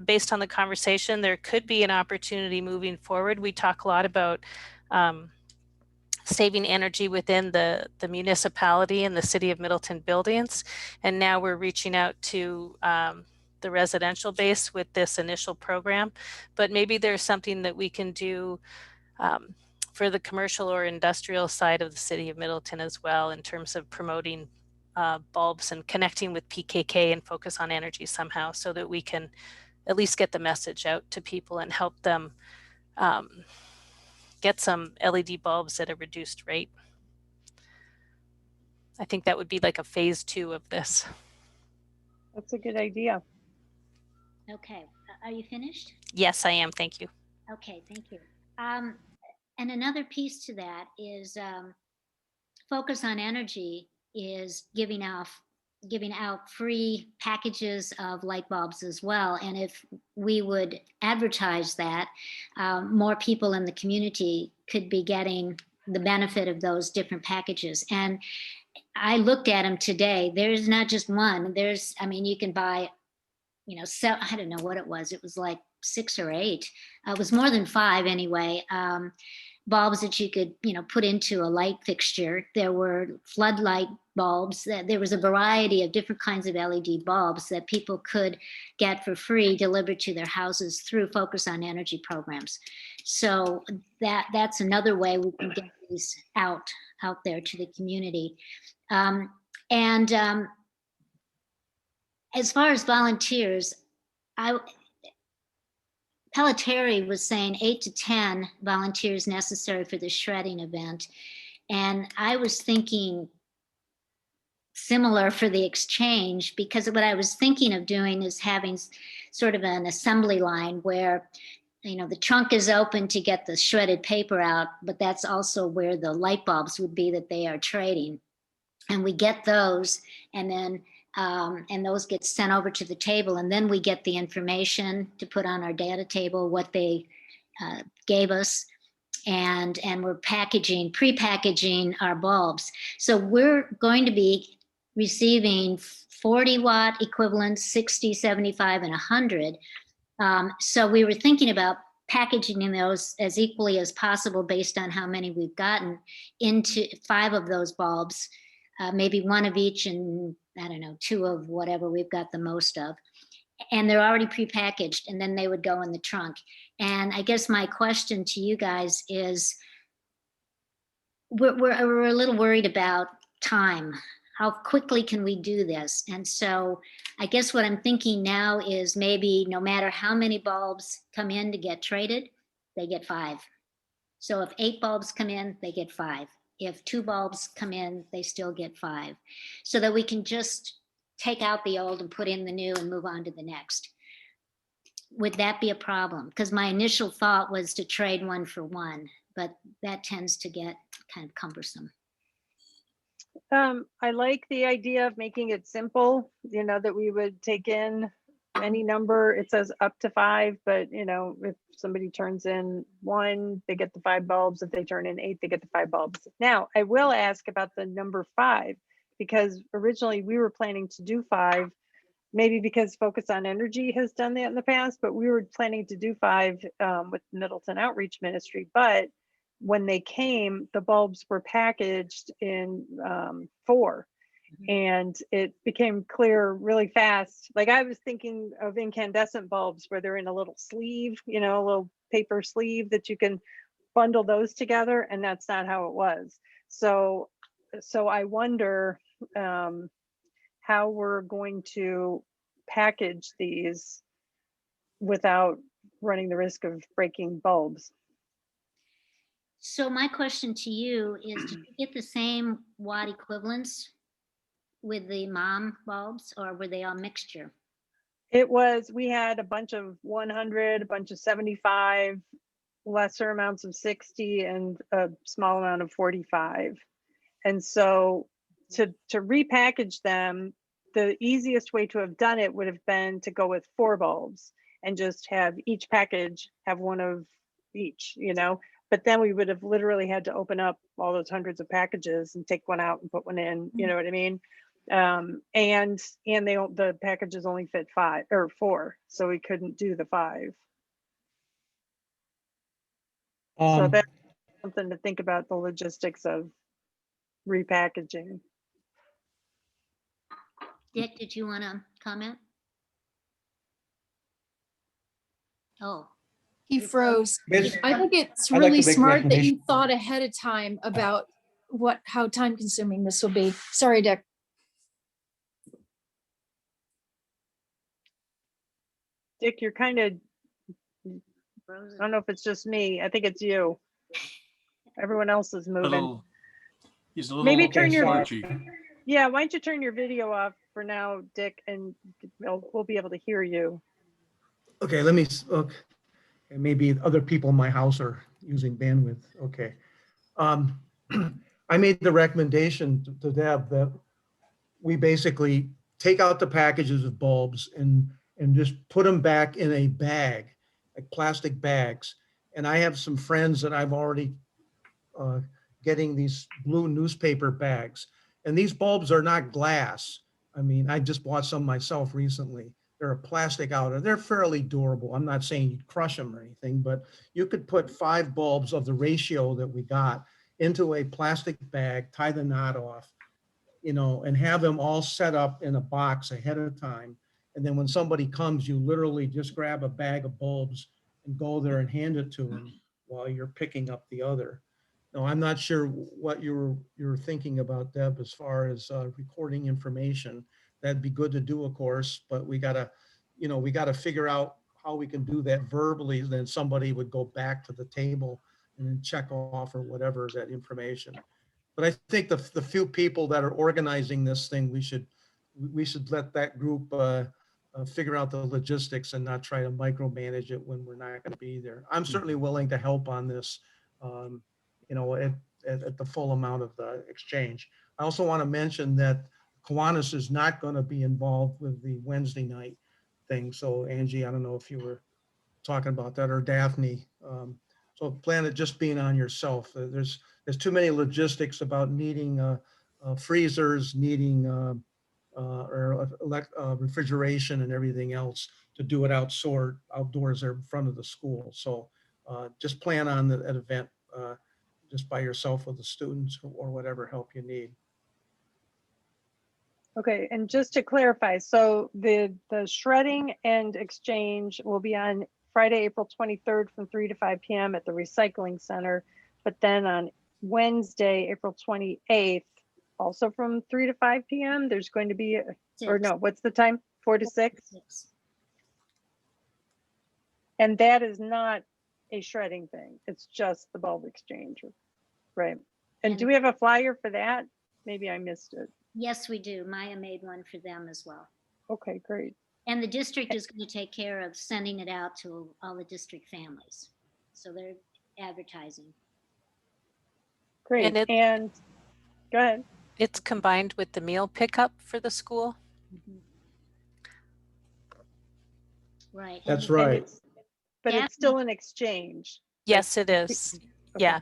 based on the conversation, there could be an opportunity moving forward. We talk a lot about saving energy within the municipality and the city of Middleton buildings. And now we're reaching out to the residential base with this initial program, but maybe there's something that we can do for the commercial or industrial side of the city of Middleton as well, in terms of promoting bulbs and connecting with PKK and Focus on Energy somehow, so that we can at least get the message out to people and help them get some LED bulbs at a reduced rate. I think that would be like a phase 2 of this. That's a good idea. Okay, are you finished? Yes, I am. Thank you. Okay, thank you. And another piece to that is Focus on Energy is giving out free packages of light bulbs as well. And if we would advertise that, more people in the community could be getting the benefit of those different packages. And I looked at them today. There's not just one. I mean, you can buy, you know, I don't know what it was. It was like 6 or 8. It was more than 5 anyway. Bulbs that you could, you know, put into a light fixture. There were floodlight bulbs. There was a variety of different kinds of LED bulbs that people could get for free delivered to their houses through Focus on Energy programs. So that's another way we can get these out there to the community. As far as volunteers, Pelletieri was saying 8 to 10 volunteers necessary for the shredding event. And I was thinking similar for the exchange, because what I was thinking of doing is having sort of an assembly line where, you know, the trunk is open to get the shredded paper out, but that's also where the light bulbs would be that they are trading. And we get those, and then and those get sent over to the table, and then we get the information to put on our data table, what they gave us, and we're pre-packaging our bulbs. So we're going to be receiving 40 watt equivalents, 60, 75, and 100. So we were thinking about packaging those as equally as possible based on how many we've gotten into 5 of those bulbs, maybe 1 of each, and I don't know, 2 of whatever we've got the most of. And they're already prepackaged, and then they would go in the trunk. And I guess my question to you guys is, we're a little worried about time. How quickly can we do this? And so I guess what I'm thinking now is maybe no matter how many bulbs come in to get traded, they get 5. So if 8 bulbs come in, they get 5. If 2 bulbs come in, they still get 5, so that we can just take out the old and put in the new and move on to the next. Would that be a problem? Because my initial thought was to trade 1 for 1, but that tends to get kind of cumbersome. I like the idea of making it simple, you know, that we would take in any number. It says up to 5, but you know, if somebody turns in 1, they get the 5 bulbs. If they turn in 8, they get the 5 bulbs. Now, I will ask about the number 5, because originally we were planning to do 5, maybe because Focus on Energy has done that in the past, but we were planning to do 5 with Middleton Outreach Ministry. But when they came, the bulbs were packaged in 4. And it became clear really fast. Like, I was thinking of incandescent bulbs where they're in a little sleeve, you know, a little paper sleeve that you can bundle those together, and that's not how it was. So I wonder how we're going to package these without running the risk of breaking bulbs. So my question to you is, did you get the same watt equivalents with the mom bulbs, or were they all mixture? We had a bunch of 100, a bunch of 75, lesser amounts of 60, and a small amount of 45. And so to repackage them, the easiest way to have done it would have been to go with 4 bulbs and just have each package have one of each, you know? But then we would have literally had to open up all those hundreds of packages and take one out and put one in, you know what I mean? And the packages only fit 5 or 4, so we couldn't do the 5. So that's something to think about, the logistics of repackaging. Dick, did you want to comment? Oh, He froze. Yes. I think it's I'd like to really make a smart that recommendation. you thought ahead of time about how time consuming this will be. Sorry, Dick. Dick, you're kind of, I frozen. don't know if it's just me. I think it's you. Everyone else is moving. He's a little. Maybe Okay, turn your, slouchy. yeah, why don't you turn your video off for now, Dick, and we'll be able to hear you. Okay, let me, okay. And maybe other people in my house are using bandwidth. Okay. I made the recommendation to Deb that we basically take out the packages of bulbs and just put them back in a bag, like plastic bags. And I have some friends that I've already getting these blue newspaper bags. And these bulbs are not glass. I mean, I just bought some myself recently. They're a plastic outer. They're fairly durable. I'm not saying you'd crush them or anything, but you could put 5 bulbs of the ratio that we got into a plastic bag, tie the knot off, you know, and have them all set up in a box ahead of time. And then when somebody comes, you literally just grab a bag of bulbs and go there and hand it to them while you're picking up the other. No, I'm not sure what you're thinking about, Deb, as far as recording information. That'd be good to do, of course, but we gotta figure out how we can do that verbally. Then somebody would go back to the table and then check off or whatever that information. But I think the few people that are organizing this thing, we should let that group figure out the logistics and not try to micromanage it when we're not going to be there. I'm certainly willing to help on this, you know, at the full amount of the exchange. I also want to mention that Kiwanis is not going to be involved with the Wednesday night thing. So Angie, I don't know if you were talking about that, or Daphne. So plan it just being on yourself. There's too many logistics about needing freezers, needing refrigeration and everything else to do it outdoors there in front of the school. So just plan on that event just by yourself with the students or whatever help you need. Okay, and just to clarify, so the shredding and exchange will be on Friday, April 23rd from 3 to 5 p.m. at the recycling center. But then on Wednesday, April 28th, also from 3 to 5 p.m., there's going to be, or no, what's the time? 4 to 6? And that is not a shredding thing. It's just the bulb exchange, right? And do we have a flyer for that? Maybe I missed it. Yes, we do. Maya made one for them as well. Okay, great. And the district is going to take care of sending it out to all the district families. So they're advertising. Great. And go ahead. It's combined with the meal pickup for the school. Right. That's right. But it's still an exchange. Yes, it is. Okay.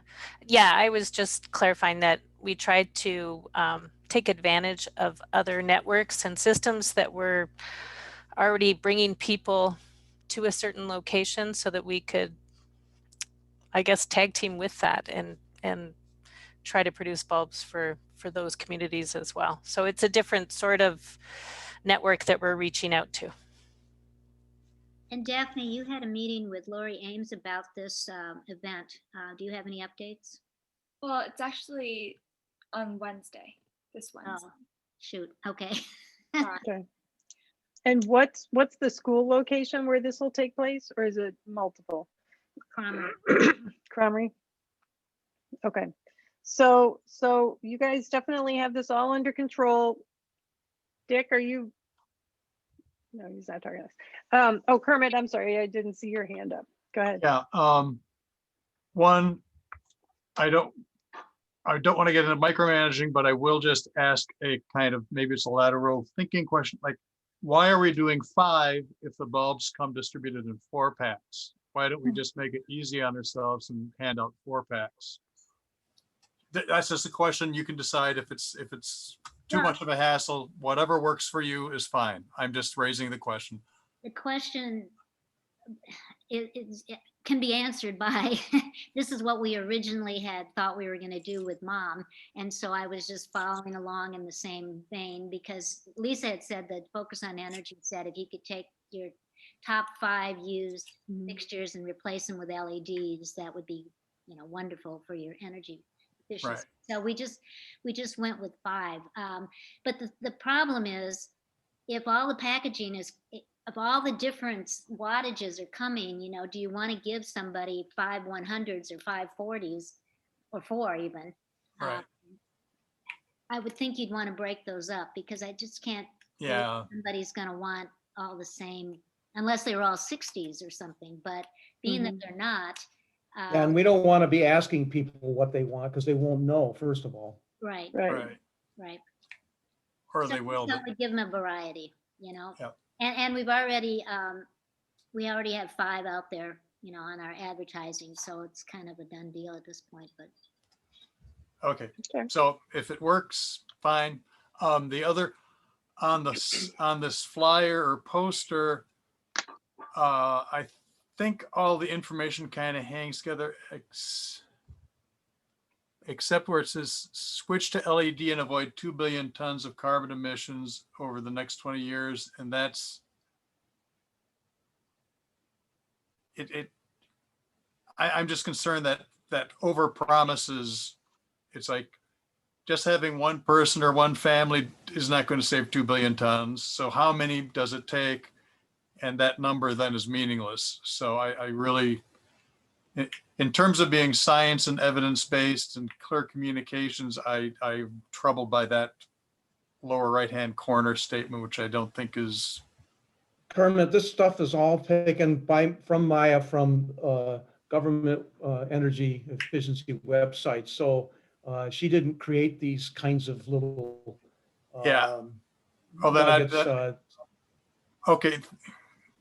Yeah. I was just clarifying that we tried to take advantage of other networks and systems that were already bringing people to a certain location so that we could, I guess, tag team with that and try to produce bulbs for those communities as well. So it's a different sort of network that we're reaching out to. And Daphne, you had a meeting with Lori Ames about this event. Do you have any updates? Well, it's actually on Wednesday, this Wednesday. Oh, shoot. Okay. Okay. And what's the school location where this will take place, or is it multiple? Cromer. Cromery? Okay. So you guys definitely have this all under control. Dick, are you? No, he's not talking to us. Oh, Kermit, I'm sorry, I didn't see your hand up. Go ahead. Yeah, one, I don't want to get into micromanaging, but I will just ask a kind of, maybe it's a lateral thinking question, like, why are we doing 5 if the bulbs come distributed in 4-packs? Why don't we just make it easy on ourselves and hand out 4-packs? That's just a question. You can decide if it's too Yeah. much of a hassle. Whatever works for you is fine. I'm just raising the question. The question it can be answered by, this is what we originally had thought we were going to do with Mom. And so I was just following along in the same vein, because Lisa had said that Focus on Energy said if you could take your top 5 used fixtures and replace them with LEDs, that would be, wonderful for your energy efficiency. Right. So we just went with 5. But the problem is, if all the packaging is, if all the different wattages are coming, do you want to give somebody 5 100s or 5 40s or 4 even? Right. I would think you'd want to break those up, because I just can't. Yeah. Somebody's going to want all the same, unless they were all 60s or something. But being that they're not. And we don't want to be asking people what they want, because they won't know, first of all. Right. Right. Or So they will. so we give them a variety, Yep. And we've already, we already have 5 out there, on our advertising. So it's kind of a done deal at this point, but. Okay. Okay. So if it works, fine. The other, on this flyer or poster, I think all the information kind of hangs together, except where it says switch to LED and avoid 2 billion tons of carbon emissions over the next 20 years. And that's it. I'm just concerned that over promises. It's like just having one person or one family is not going to save 2 billion tons. So how many does it take? And that number then is meaningless. So I really, in terms of being science and evidence-based and clear communications, I'm troubled by that lower right-hand corner statement, which I don't think is. Kermit, this stuff is all taken from Maya, from government energy efficiency websites. So she didn't create these kinds of little Yeah. Oh, then nuggets, okay.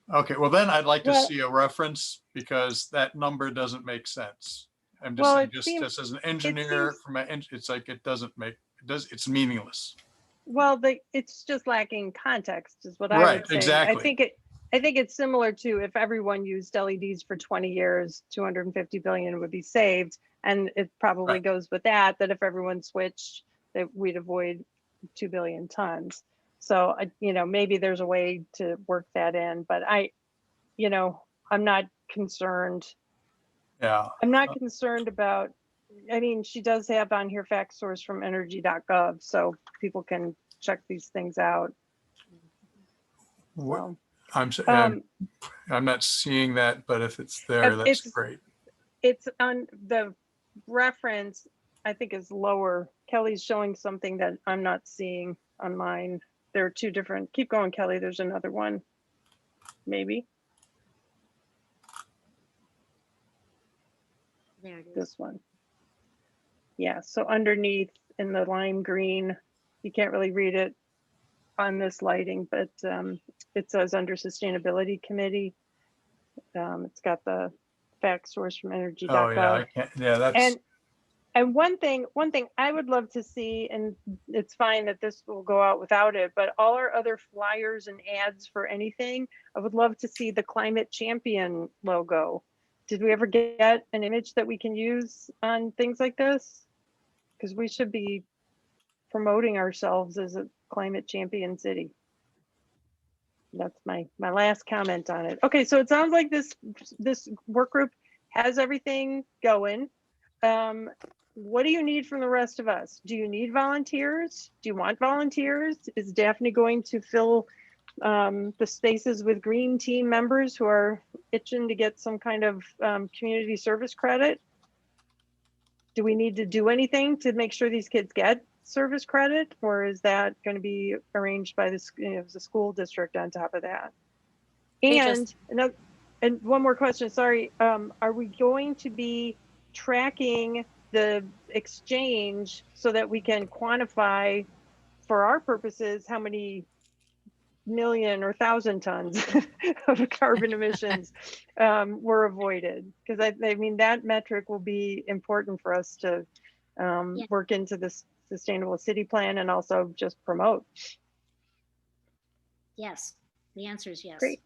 Okay, well then I'd like to Well- see a reference, because that number doesn't make sense. I'm just Well, saying, it seems- just as an engineer, seems- it's like it's meaningless. Well, it's just lacking context is what I Right, would say. exactly. I think it's similar to if everyone used LEDs for 20 years, 250 billion would be saved. And it probably Right. goes with that if everyone switched, that we'd avoid 2 billion tons. So, maybe there's a way to work that in, but I'm not concerned. Yeah. I'm not concerned about, she does have on here fact source from energy.gov, so people can check these things out. What- So, I'm not seeing that, but if it's there, that's great. it's on the reference, I think is lower. Kelly's showing something that I'm not seeing on mine. There are 2 different, keep going, Kelly, there's another one, maybe There it is. this one. Yeah, so underneath in the lime green, you can't really read it on this lighting, but it says under Sustainability Committee. It's got the fact source from energy.gov. Oh yeah, I can't. Yeah, that's. And one thing I would love to see, and it's fine that this will go out without it, but all our other flyers and ads for anything, I would love to see the Climate Champion logo. Did we ever get an image that we can use on things like this? Because we should be promoting ourselves as a climate champion city. That's my last comment on it. Okay, so it sounds like this work group has everything going. What do you need from the rest of us? Do you need volunteers? Do you want volunteers? Is Daphne going to fill the spaces with green team members who are itching to get some kind of community service credit. Do we need to do anything to make sure these kids get service credit, or is that going to be arranged by the school district on top of that? And and one more question, sorry, are we going to be tracking the exchange so that we can quantify for our purposes how many million or 1,000 tons of carbon emissions were avoided? Because I mean, that metric will be important for us to work into this sustainable city plan and also just promote. Yes, the answer is yes. Great.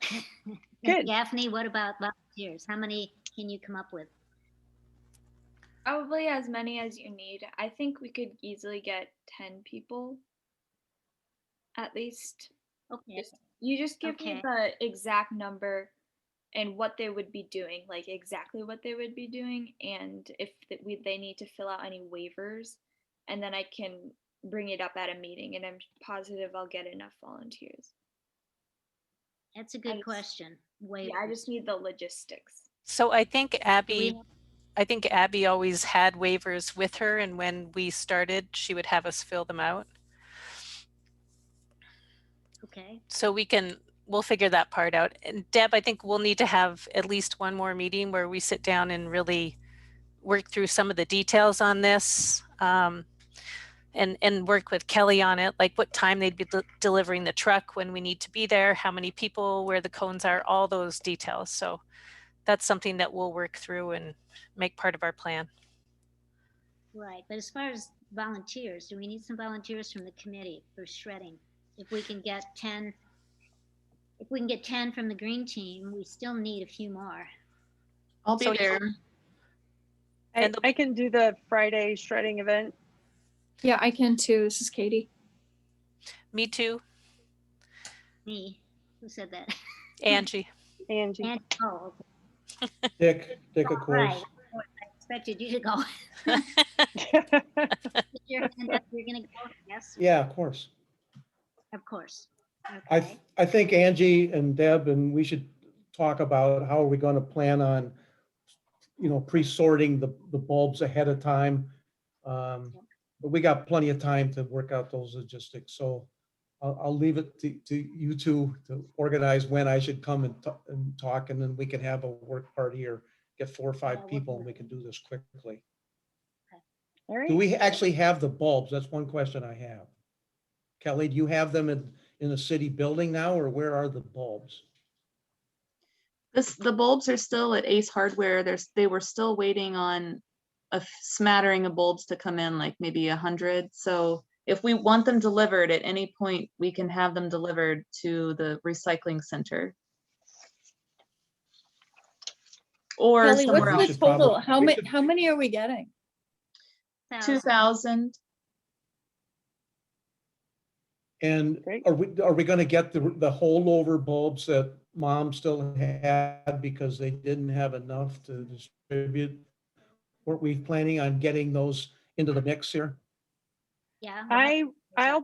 Good. Daphne, what about volunteers? How many can you come up with? Probably as many as you need. I think we could easily get 10 people at least. Okay. You just give Okay. me the exact number and what they would be doing, like exactly what they would be doing, and if they need to fill out any waivers, and then I can bring it up at a meeting, and I'm positive I'll get enough volunteers. That's a good question. Yeah, I just need the logistics. So I think we- Abby always had waivers with her, and when we started, she would have us fill them out. Okay. So we'll figure that part out. And Deb, I think we'll need to have at least one more meeting where we sit down and really work through some of the details on this, and work with Kelly on it, like what time they'd be delivering the truck, when we need to be there, how many people, where the cones are, all those details. So that's something that we'll work through and make part of our plan. Right, but as far as volunteers, do we need some volunteers from the committee for shredding? If we can get 10 from the green team, we still need a few more. I'll be So- there. I can do the Friday shredding event. Yeah, I can too. This is Katie. Me too, Me, who said that? Angie. Angie. And, oh, Dick, of okay. course. Right. I expected you to go. Put your hand up, you're gonna go? Yes, Yeah, of course. of course. Okay. I think Angie and Deb and we should talk about how are we going to plan on, pre-sorting the bulbs ahead of time. But we got plenty of time to work out those logistics. So I'll leave it to you two to organize when I should come and talk, and then we can have a work party or get 4 or 5 people and we can do this quickly. All right. Do we actually have the bulbs? That's one question I have. Kelly, do you have them in the city building now, or where are the bulbs? The bulbs are still at Ace Hardware. They were still waiting on a smattering of bulbs to come in, like maybe 100. So if we want them delivered at any point, we can have them delivered to the recycling center. Or Kelly, somewhere what's else. the total? probably- How many are we getting? 2,000. And Great. are we going to get the holdover bulbs that Mom still had because they didn't have enough to distribute? Weren't we planning on getting those into the mix here? Yeah. I'll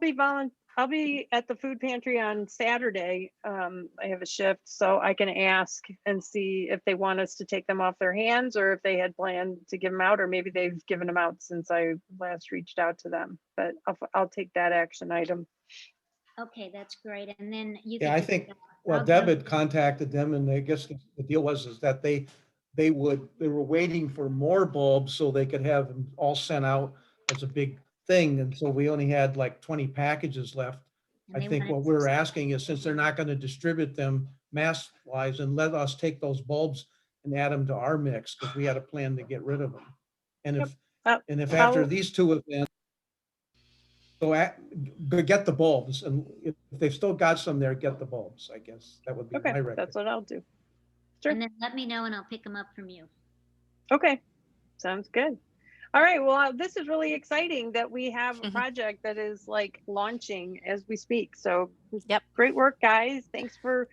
be at the food pantry on Saturday. I have a shift, so I can ask and see if they want us to take them off their hands, or if they had planned to give them out, or maybe they've given them out since I last reached out to them. But I'll take that action item. Okay, that's great. And then you. Yeah, could I just, think, uh, well, I'll Deb jump- had contacted them, and I guess the deal was that they were waiting for more bulbs so they could have them all sent out as a big thing. And so we only had like 20 packages left. and I they think wanted what we're asking is, since they're not going to distribute them mass wise, and let us take those bulbs and add them to our mix, because we had a plan to get rid of them. And if, Yep. after I'll- these two events, so go get the bulbs, and if they've still got some there, get the bulbs, I guess. That would be Okay, my recommendation. that's what I'll do. Sure. And then let me know and I'll pick them up from you. Okay, sounds good. All right, well, this is really exciting that we have a Mhm. project that is like launching as we speak. So Yep. great work, guys. Thanks for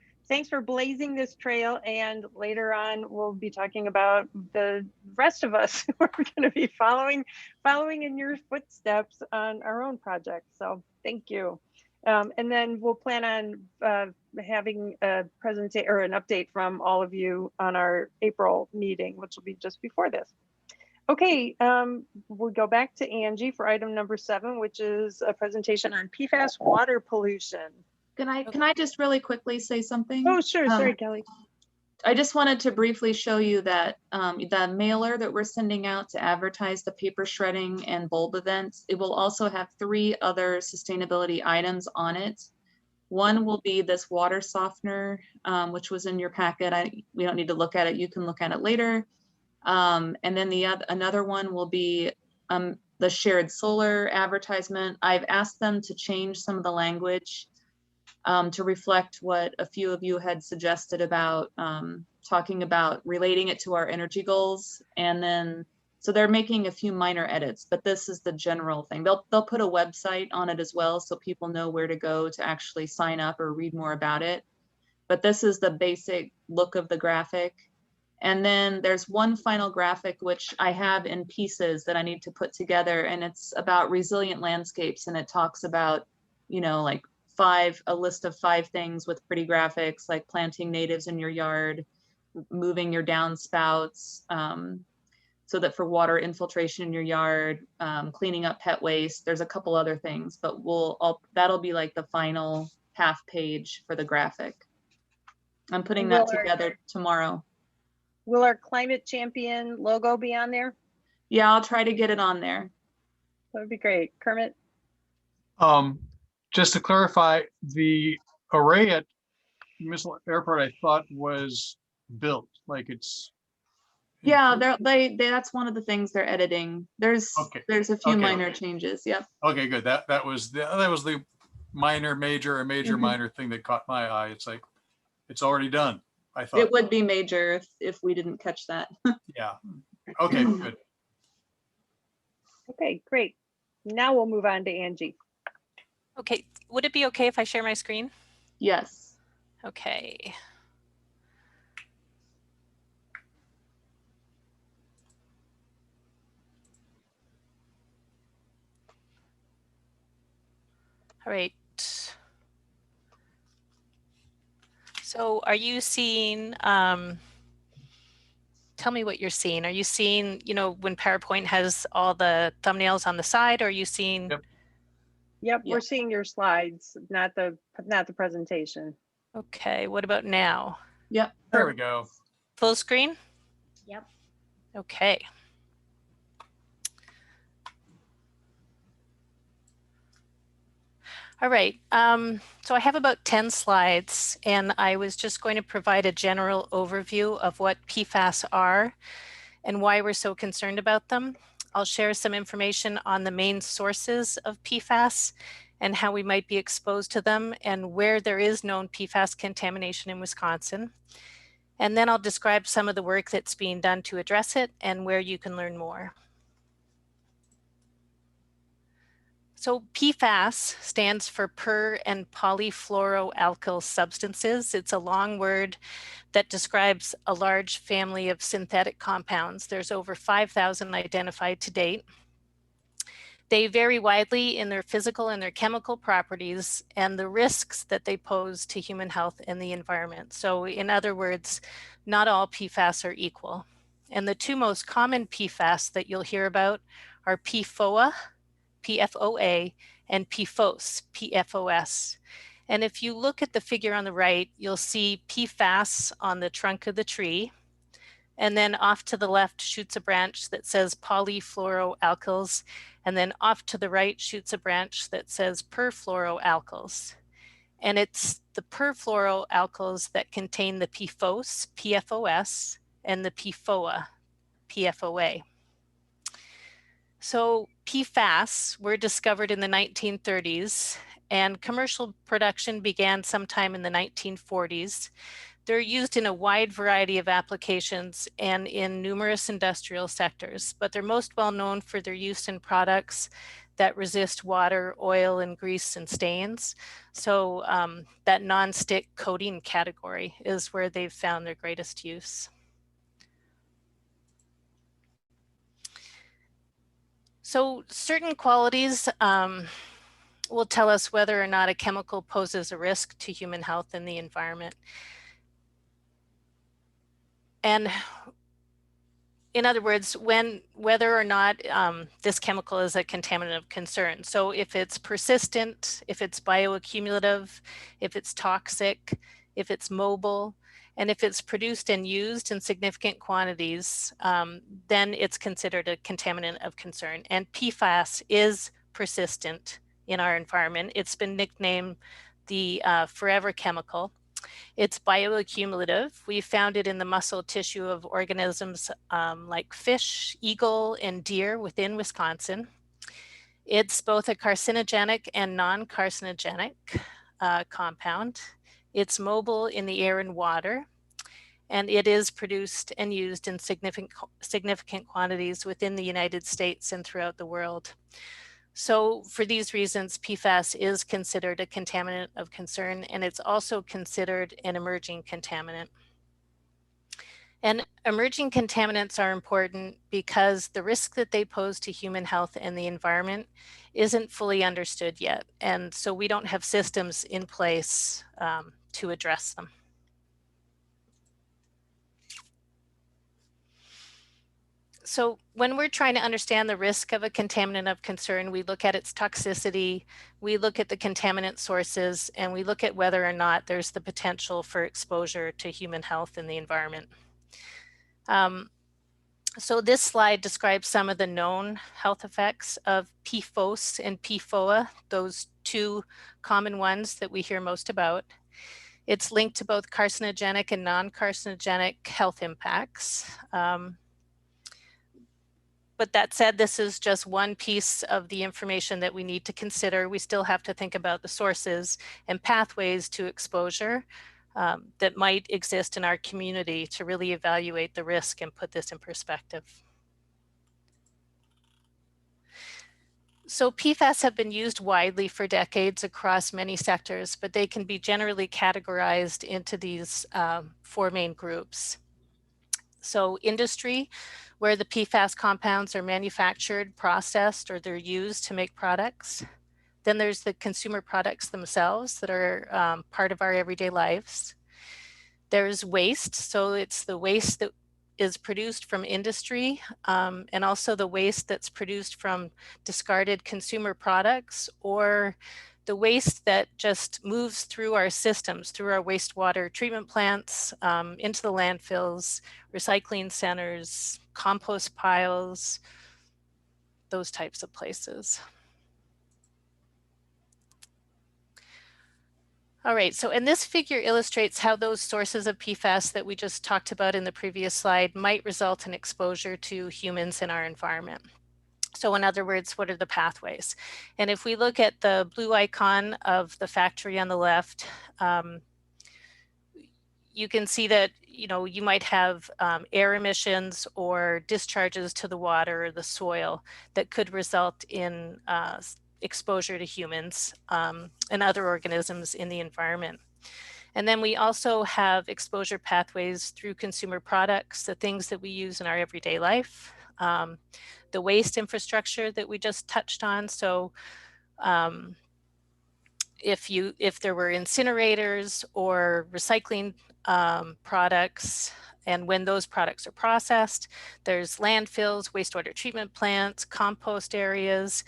blazing this trail. And later on, we'll be talking about the rest of us who are going to be following in your footsteps on our own projects. So thank you. And then we'll plan on having a presentation or an update from all of you on our April meeting, which will be just before this. Okay, we'll go back to Angie for item number 7, which is a presentation on PFAS water pollution. Can I just really quickly say something? Oh, sure. Sorry, Kelly. I just wanted to briefly show you that the mailer that we're sending out to advertise the paper shredding and bulb events, it will also have 3 other sustainability items on it. One will be this water softener, which was in your packet. We don't need to look at it. You can look at it later. And then another one will be the shared solar advertisement. I've asked them to change some of the language to reflect what a few of you had suggested about talking about relating it to our energy goals. And then, so they're making a few minor edits, but this is the general thing. They'll put a website on it as well, so people know where to go to actually sign up or read more about it. But this is the basic look of the graphic. And then there's one final graphic, which I have in pieces that I need to put together. And it's about resilient landscapes. And it talks about, you know, like a list of 5 things with pretty graphics, like planting natives in your yard, moving your downspouts, so that for water infiltration in your yard, cleaning up pet waste. There's a couple other things, but that'll be like the final half page for the graphic. I'm putting that together tomorrow. Will our climate champion logo be on there? Yeah, I'll try to get it on there. That would be great. Kermit? Just to clarify, the array at Missile Airport, I thought was built, like it's. Yeah, that's one of the things they're editing. There's a few minor changes. Yep. Okay, good. That was the minor, major, or major, minor thing that caught my eye. It's like, it's already done. I thought it would be major if we didn't catch that. Yeah. Okay, good. Okay, great. Now we'll move on to Angie. Okay, would it be okay if I share my screen? Yes. Okay. All right. So are you seeing, tell me what you're seeing. Are you seeing, you know, when PowerPoint has all the thumbnails on the side, or are you seeing? Yep, we're seeing your slides, not the presentation. Okay, what about now? Yep. There we go. Full screen? Yep. Okay. All right, so I have about 10 slides, and I was just going to provide a general overview of what PFAS are and why we're so concerned about them. I'll share some information on the main sources of PFAS and how we might be exposed to them and where there is known PFAS contamination in Wisconsin. And then I'll describe some of the work that's being done to address it and where you can learn more. So PFAS stands for per and polyfluoroalkyl substances. It's a long word that describes a large family of synthetic compounds. There's over 5,000 identified to date. They vary widely in their physical and their chemical properties and the risks that they pose to human health and the environment. So in other words, not all PFAS are equal. And the 2 most common PFAS that you'll hear about are PFOA, PFOA, and Pfos, PFOS. And if you look at the figure on the right, you'll see PFAS on the trunk of the tree. And then off to the left shoots a branch that says polyfluoroalkyls. And then off to the right shoots a branch that says perfluoroalkyls. And it's the perfluoroalkyls that contain the Pfos, PFOS, and the PFOA, PFOA. So PFAS were discovered in the 1930s, and commercial production began sometime in the 1940s. They're used in a wide variety of applications and in numerous industrial sectors, but they're most well known for their use in products that resist water, oil, and grease and stains. So that non-stick coating category is where they've found their greatest use. So certain qualities will tell us whether or not a chemical poses a risk to human health and the environment. And in other words, whether or not this chemical is a contaminant of concern. So if it's persistent, if it's bioaccumulative, if it's toxic, if it's mobile, and if it's produced and used in significant quantities, then it's considered a contaminant of concern. And PFAS is persistent in our environment. It's been nicknamed the forever chemical. It's bioaccumulative. We found it in the muscle tissue of organisms like fish, eagle, and deer within Wisconsin. It's both a carcinogenic and non-carcinogenic compound. It's mobile in the air and water, and it is produced and used in significant quantities within the United States and throughout the world. So for these reasons, PFAS is considered a contaminant of concern, and it's also considered an emerging contaminant. And emerging contaminants are important because the risk that they pose to human health and the environment isn't fully understood yet. And so we don't have systems in place to address them. So when we're trying to understand the risk of a contaminant of concern, we look at its toxicity, we look at the contaminant sources, and we look at whether or not there's the potential for exposure to human health and the environment. So this slide describes some of the known health effects of PFOS and PFOA, those two common ones that we hear most about. It's linked to both carcinogenic and non-carcinogenic health impacts. But that said, this is just one piece of the information that we need to consider. We still have to think about the sources and pathways to exposure that might exist in our community to really evaluate the risk and put this in perspective. So PFAS have been used widely for decades across many sectors, but they can be generally categorized into these four main groups. So industry, where the PFAS compounds are manufactured, processed, or they're used to make products. Then there's the consumer products themselves that are part of our everyday lives. There's waste, so it's the waste that is produced from industry and also the waste that's produced from discarded consumer products or the waste that just moves through our systems, through our wastewater treatment plants, into the landfills, recycling centers, compost piles, those types of places. All right, so and this figure illustrates how those sources of PFAS that we just talked about in the previous slide might result in exposure to humans in our environment. So in other words, what are the pathways? And if we look at the blue icon of the factory on the left, you can see that you might have air emissions or discharges to the water or the soil that could result in exposure to humans and other organisms in the environment. And then we also have exposure pathways through consumer products, the things that we use in our everyday life, the waste infrastructure that we just touched on. So if there were incinerators or recycling products, and when those products are processed, there's landfills, wastewater treatment plants, compost areas,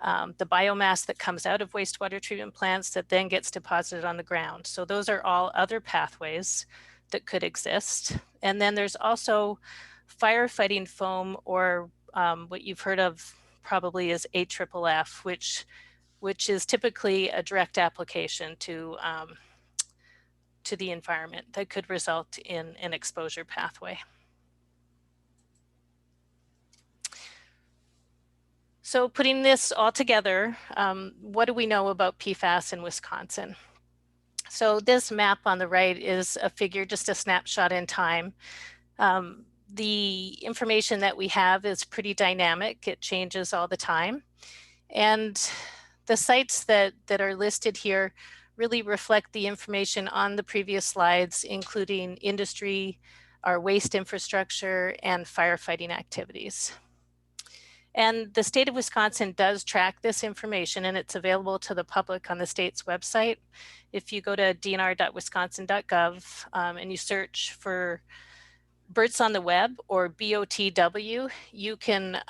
the biomass that comes out of wastewater treatment plants that then gets deposited on the ground. So those are all other pathways that could exist. And then there's also firefighting foam, or what you've heard of probably is AFFF, which is typically a direct application to the environment that could result in an exposure pathway. So putting this all together, what do we know about PFAS in Wisconsin? So this map on the right is a figure, just a snapshot in time. The information that we have is pretty dynamic. It changes all the time. And the sites that are listed here really reflect the information on the previous slides, including industry, our waste infrastructure, and firefighting activities. And the state of Wisconsin does track this information, and it's available to the public on the state's website. If you go to dnr.wisconsin.gov and you search for BERTS on the web or BOTW, you can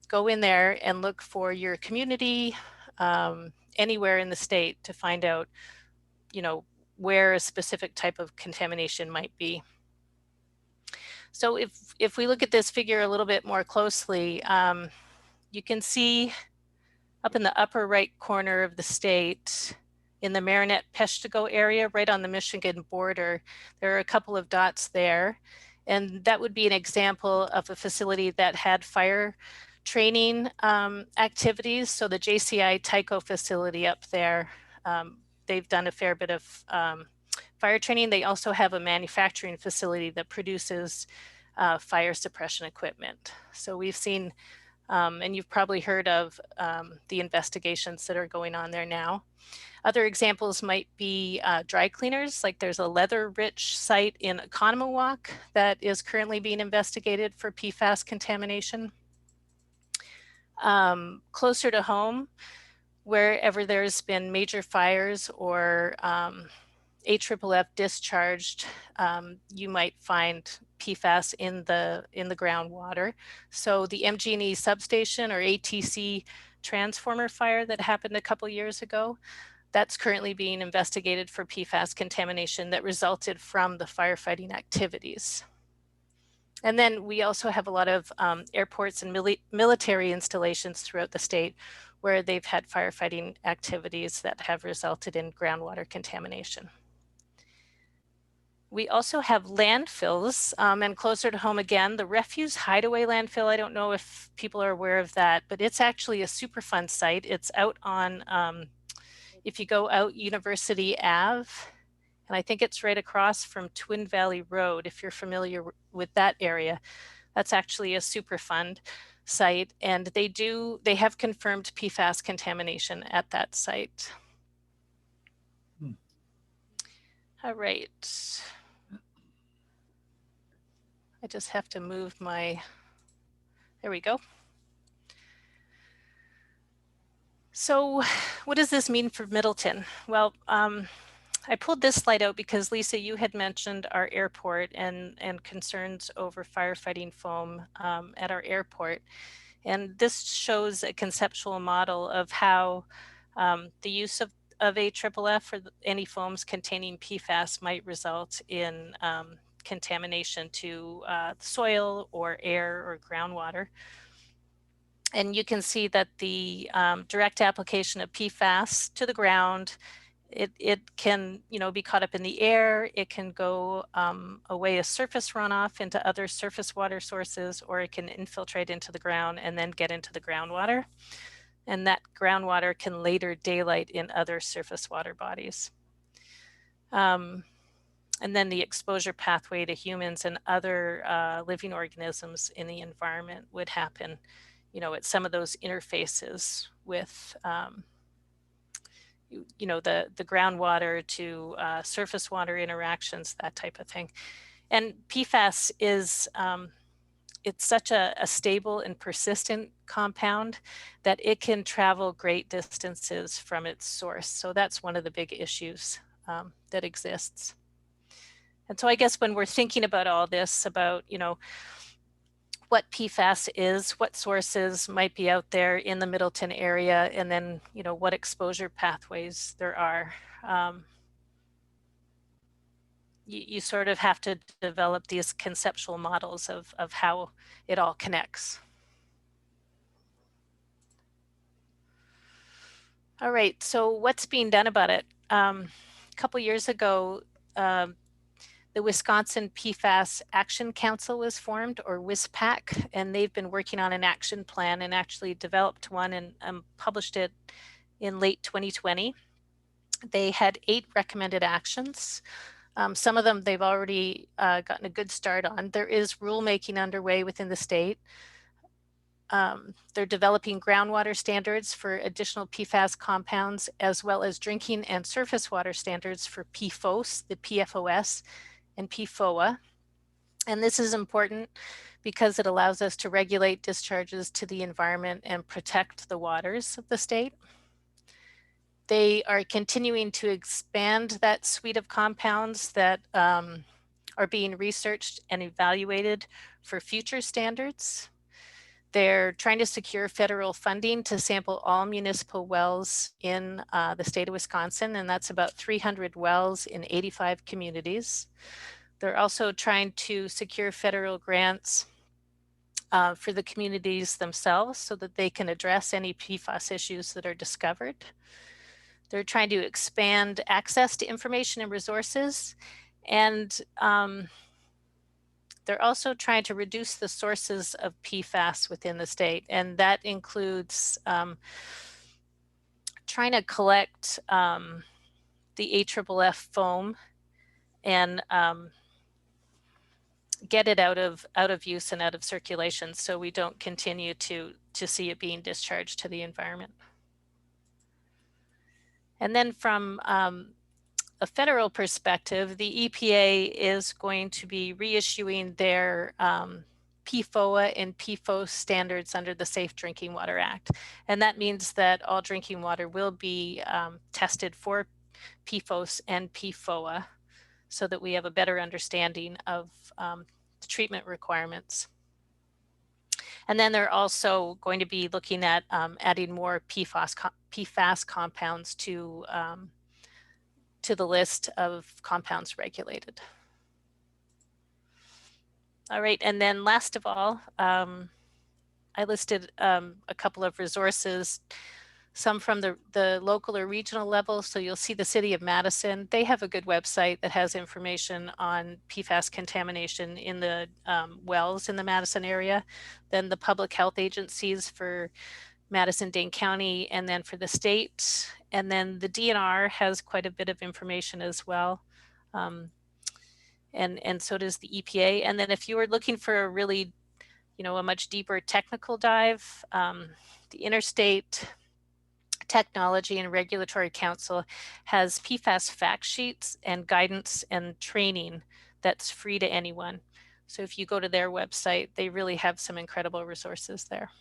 go in there and look for your community anywhere in the state to find out, where a specific type of contamination might be. So if we look at this figure a little bit more closely, you can see up in the upper right corner of the state, in the Marinette-Peshtigo area, right on the Michigan border, there are a couple of dots there. And that would be an example of a facility that had fire training activities. So the JCI Tyco facility up there, they've done a fair bit of fire training. They also have a manufacturing facility that produces fire suppression equipment. So we've seen, and you've probably heard of the investigations that are going on there now. Other examples might be dry cleaners, like there's a leather-rich site in Oconomowoc that is currently being investigated for PFAS contamination. Closer to home, wherever there's been major fires or AFFF discharged, you might find PFAS in the groundwater. So the MG&E substation or ATC transformer fire that happened a couple years ago, that's currently being investigated for PFAS contamination that resulted from the firefighting activities. And then we also have a lot of airports and military installations throughout the state where they've had firefighting activities that have resulted in groundwater contamination. We also have landfills, and closer to home again, the Refuse Hideaway Landfill. I don't know if people are aware of that, but it's actually a Superfund site. It's out on, if you go out University Ave, and I think it's right across from Twin Valley Road, if you're familiar with that area. That's actually a Superfund site, and they have confirmed PFAS contamination at that site. All right. I just have to move my, there we go. So what does this mean for Middleton? Well, I pulled this slide out because Lisa, you had mentioned our airport and concerns over firefighting foam at our airport. And this shows a conceptual model of how the use of AFFF or any foams containing PFAS might result in contamination to soil or air or groundwater. And you can see that the direct application of PFAS to the ground, it can be caught up in the air. It can go away as surface runoff into other surface water sources, or it can infiltrate into the ground and then get into the groundwater. And that groundwater can later daylight in other surface water bodies. And then the exposure pathway to humans and other living organisms in the environment would happen, at some of those interfaces with, the groundwater to surface water interactions, that type of thing. And PFAS is, it's such a stable and persistent compound that it can travel great distances from its source. So that's one of the big issues that exists. And so I guess when we're thinking about all this, about, what PFAS is, what sources might be out there in the Middleton area, and then, what exposure pathways there are, you sort of have to develop these conceptual models of how it all connects. All right, so what's being done about it? A couple years ago, the Wisconsin PFAS Action Council was formed, or WISPAC, and they've been working on an action plan and actually developed one and published it in late 2020. They had 8 recommended actions. Some of them they've already gotten a good start on. There is rulemaking underway within the state. They're developing groundwater standards for additional PFAS compounds, as well as drinking and surface water standards for PFOS, the PFOS, and PFOA. And this is important because it allows us to regulate discharges to the environment and protect the waters of the state. They are continuing to expand that suite of compounds that are being researched and evaluated for future standards. They're trying to secure federal funding to sample all municipal wells in the state of Wisconsin, and that's about 300 wells in 85 communities. They're also trying to secure federal grants for the communities themselves so that they can address any PFAS issues that are discovered. They're trying to expand access to information and resources, and they're also trying to reduce the sources of PFAS within the state, and that includes trying to collect the AFFF foam and get it out of use and out of circulation, so we don't continue to see it being discharged to the environment. And then from a federal perspective, the EPA is going to be reissuing their PFOA and PFOS standards under the Safe Drinking Water Act. And that means that all drinking water will be tested for PFOS and PFOA so that we have a better understanding of the treatment requirements. And then they're also going to be looking at adding more PFAS compounds to the list of compounds regulated. All right, and then last of all, I listed a couple of resources, some from the local or regional level. So you'll see the City of Madison. They have a good website that has information on PFAS contamination in the wells in the Madison area. Then the public health agencies for Madison-Dane County, and then for the state. And then the DNR has quite a bit of information as well. And so does the EPA. And then if you were looking for a really, a much deeper technical dive, the Interstate Technology and Regulatory Council has PFAS fact sheets and guidance and training that's free to anyone. So if you go to their website, they really have some incredible resources there.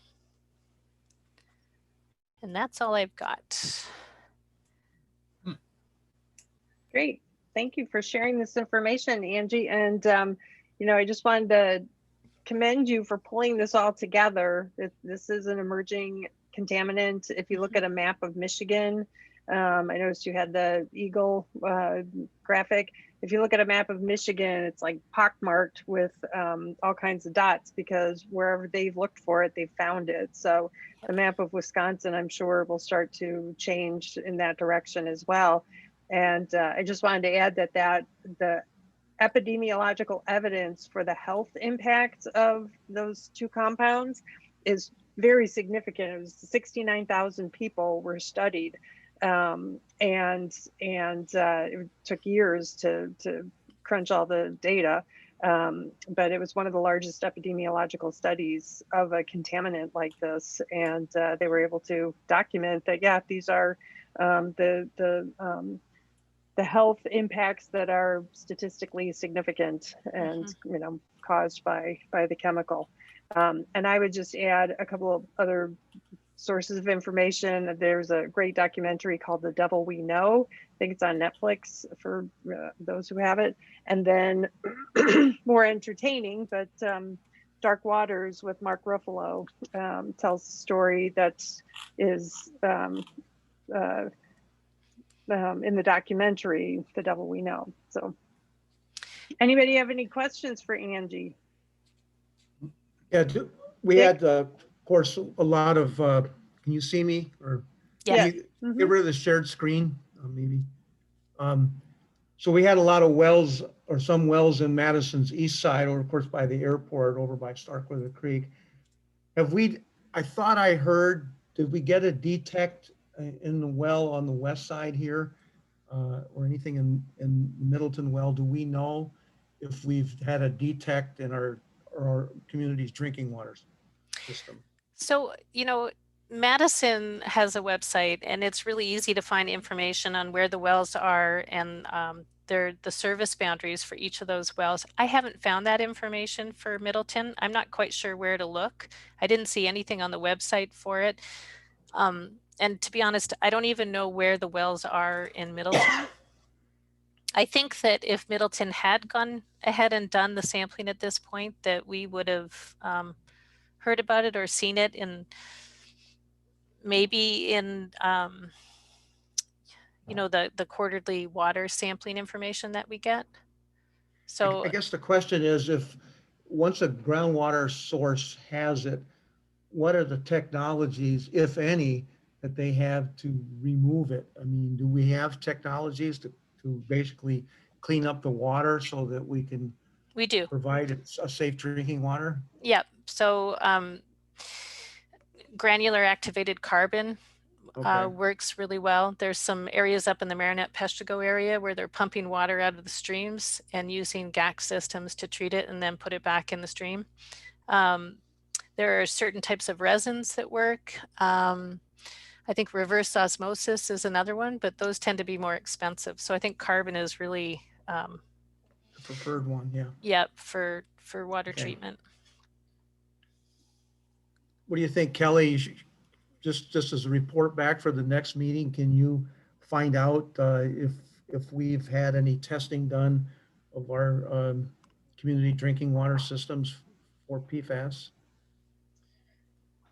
And that's all I've got. Great. Thank you for sharing this information, Angie. And, I just wanted to commend you for pulling this all together. This is an emerging contaminant. If you look at a map of Michigan, I noticed you had the eagle graphic. If you look at a map of Michigan, it's like pockmarked with all kinds of dots, because wherever they've looked for it, they've found it. So the map of Wisconsin, I'm sure, will start to change in that direction as well. And I just wanted to add that the epidemiological evidence for the health impacts of those two compounds is very significant. It was 69,000 people were studied, and it took years to crunch all the data, but it was one of the largest epidemiological studies of a contaminant like this, and they were able to document that, yeah, these are the health impacts that are statistically significant and caused by the chemical. And I would just add a couple of other sources of information. There's a great documentary called The Devil We Know. I think it's on Netflix for those who have it. And then more entertaining, but Dark Waters with Mark Ruffalo tells a story that is in the documentary, The Devil We Know. So anybody have any questions for Angie? Yeah, we had, of course, a lot of, can you see me? Or Yeah. Get rid of the shared screen, maybe. So we had a lot of wells, or some wells in Madison's east side, or of course by the airport over by Starkweather Creek. I thought I heard, did we get a detect in the well on the west side here, or anything in Middleton well? Do we know if we've had a detect in our community's drinking water system? So, Madison has a website, and it's really easy to find information on where the wells are and the service boundaries for each of those wells. I haven't found that information for Middleton. I'm not quite sure where to look. I didn't see anything on the website for it. And to be honest, I don't even know where the wells are in Middleton. I think that if Middleton had gone ahead and done the sampling at this point, that we would have heard about it or seen it in maybe in you know, the quarterly water sampling information that we get. So I guess the question is, if once a groundwater source has it, what are the technologies, if any, that they have to remove it? I mean, do we have technologies to basically clean up the water so that we can we do. provide a safe drinking water? Yep. So granular activated carbon Okay. works really well. There's some areas up in the Marinette Peshtigo area where they're pumping water out of the streams and using GAC systems to treat it and then put it back in the stream. There are certain types of resins that work. I think reverse osmosis is another one, but those tend to be more expensive. So I think carbon is really The preferred one, yeah. yeah, for water Okay. treatment. What do you think, Kelly? Just as a report back for the next meeting, can you find out if we've had any testing done of our community drinking water systems for PFAS?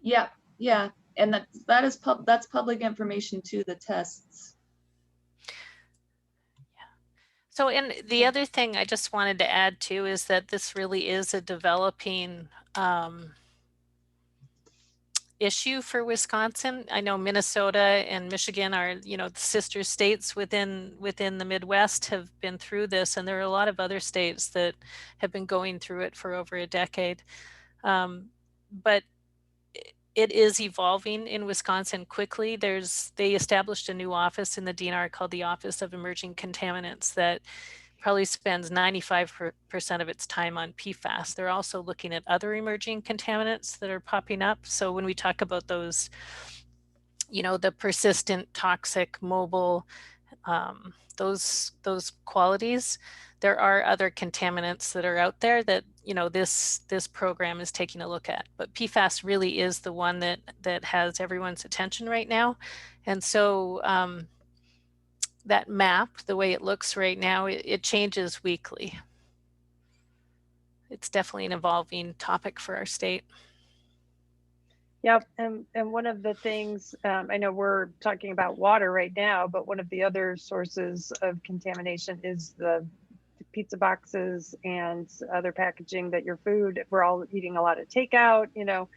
Yeah, yeah, and that's public information too, the tests. So, and the other thing I just wanted to add too is that this really is a developing issue for Wisconsin. I know Minnesota and Michigan are, you know, the sister states within the Midwest have been through this, and there are a lot of other states that have been going through it for over a decade. But it is evolving in Wisconsin quickly. They established a new office in the DNR called the Office of Emerging Contaminants that probably spends 95% of its time on PFAS. They're also looking at other emerging contaminants that are popping up. So when we talk about those, you know, the persistent, toxic, mobile, those qualities, there are other contaminants that are out there that, you know, this program is taking a look at. But PFAS really is the one that has everyone's attention right now. And so that map, the way it looks right now, it changes weekly. It's definitely an evolving topic for our state. Yep, and one of the things, I know we're talking about water right now, but one of the other sources of contamination is the pizza boxes and other packaging that your food, we're all eating a lot of takeout, you know,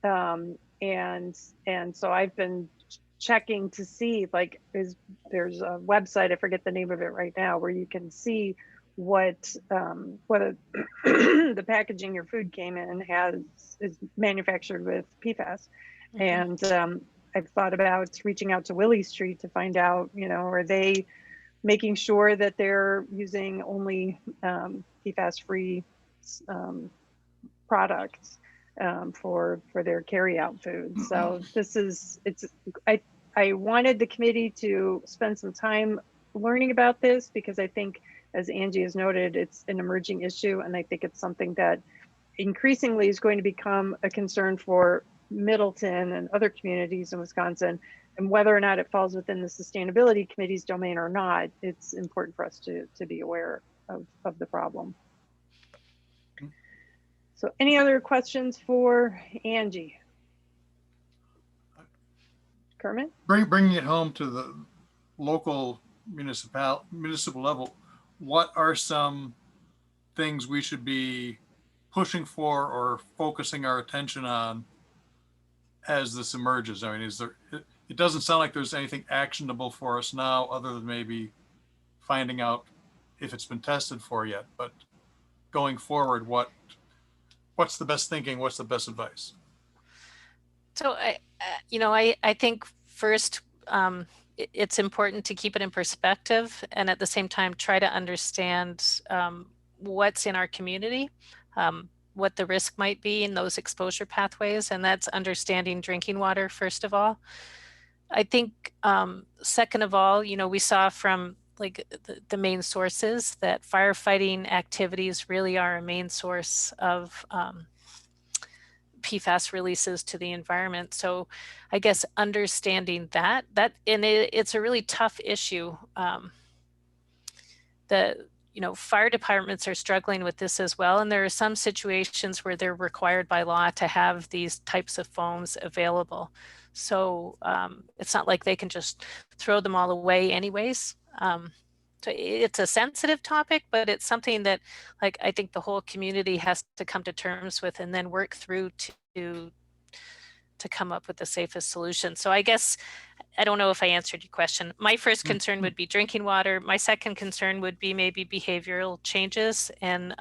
and so I've been checking to see, like, there's a website, I forget the name of it right now, where you can see what whether the packaging your food came in is manufactured with PFAS. And I've thought about reaching out to Willie Street to find out, you know, are they making sure that they're using only PFAS free products for their carry out food. So I wanted the committee to spend some time learning about this, because I think, as Angie has noted, it's an emerging issue, and I think it's something that increasingly is going to become a concern for Middleton and other communities in Wisconsin. And whether or not it falls within the sustainability committee's domain or not, it's important for us to be aware of the problem. So any other questions for Angie? Kermit? Bringing it home to the local municipal level, what are some things we should be pushing for or focusing our attention on as this emerges? I mean, it doesn't sound like there's anything actionable for us now, other than maybe finding out if it's been tested for yet. But going forward, what's the best thinking? What's the best advice? So I think first, it's important to keep it in perspective, and at the same time try to understand what's in our community, what the risk might be in those exposure pathways, and that's understanding drinking water first of all. I think second of all, you know, we saw from like the main sources, that firefighting activities really are a main source of PFAS releases to the environment. So I guess understanding that and it's a really tough issue. Fire departments are struggling with this as well. And there are some situations where they're required by law to have these types of foams available. So it's not like they can just throw them all away anyways. So it's a sensitive topic, but it's something that, like, I think the whole community has to come to terms with and then work through to come up with the safest solution. So I guess, I don't know if I answered your question. My first concern would be drinking water. My second concern would be maybe behavioral changes and,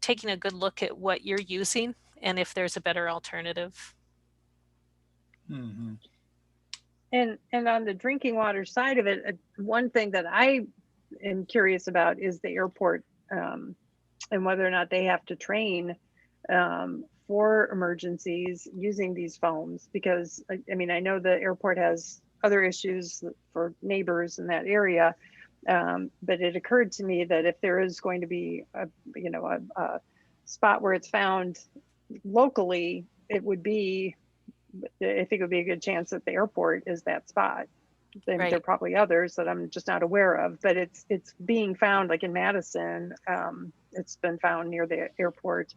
taking a good look at what you're using and if there's a better alternative. Mhm. And on the drinking water side of it, one thing that I am curious about is the airport, and whether or not they have to train for emergencies using these foams, because I mean, I know the airport has other issues for neighbors in that area, but it occurred to me that if there is going to be a spot where it's found locally, it would be, I think it would be a good chance that the airport is that spot. There are probably others that I'm just not aware of, but it's being found, like in Madison. It's been found near the airport,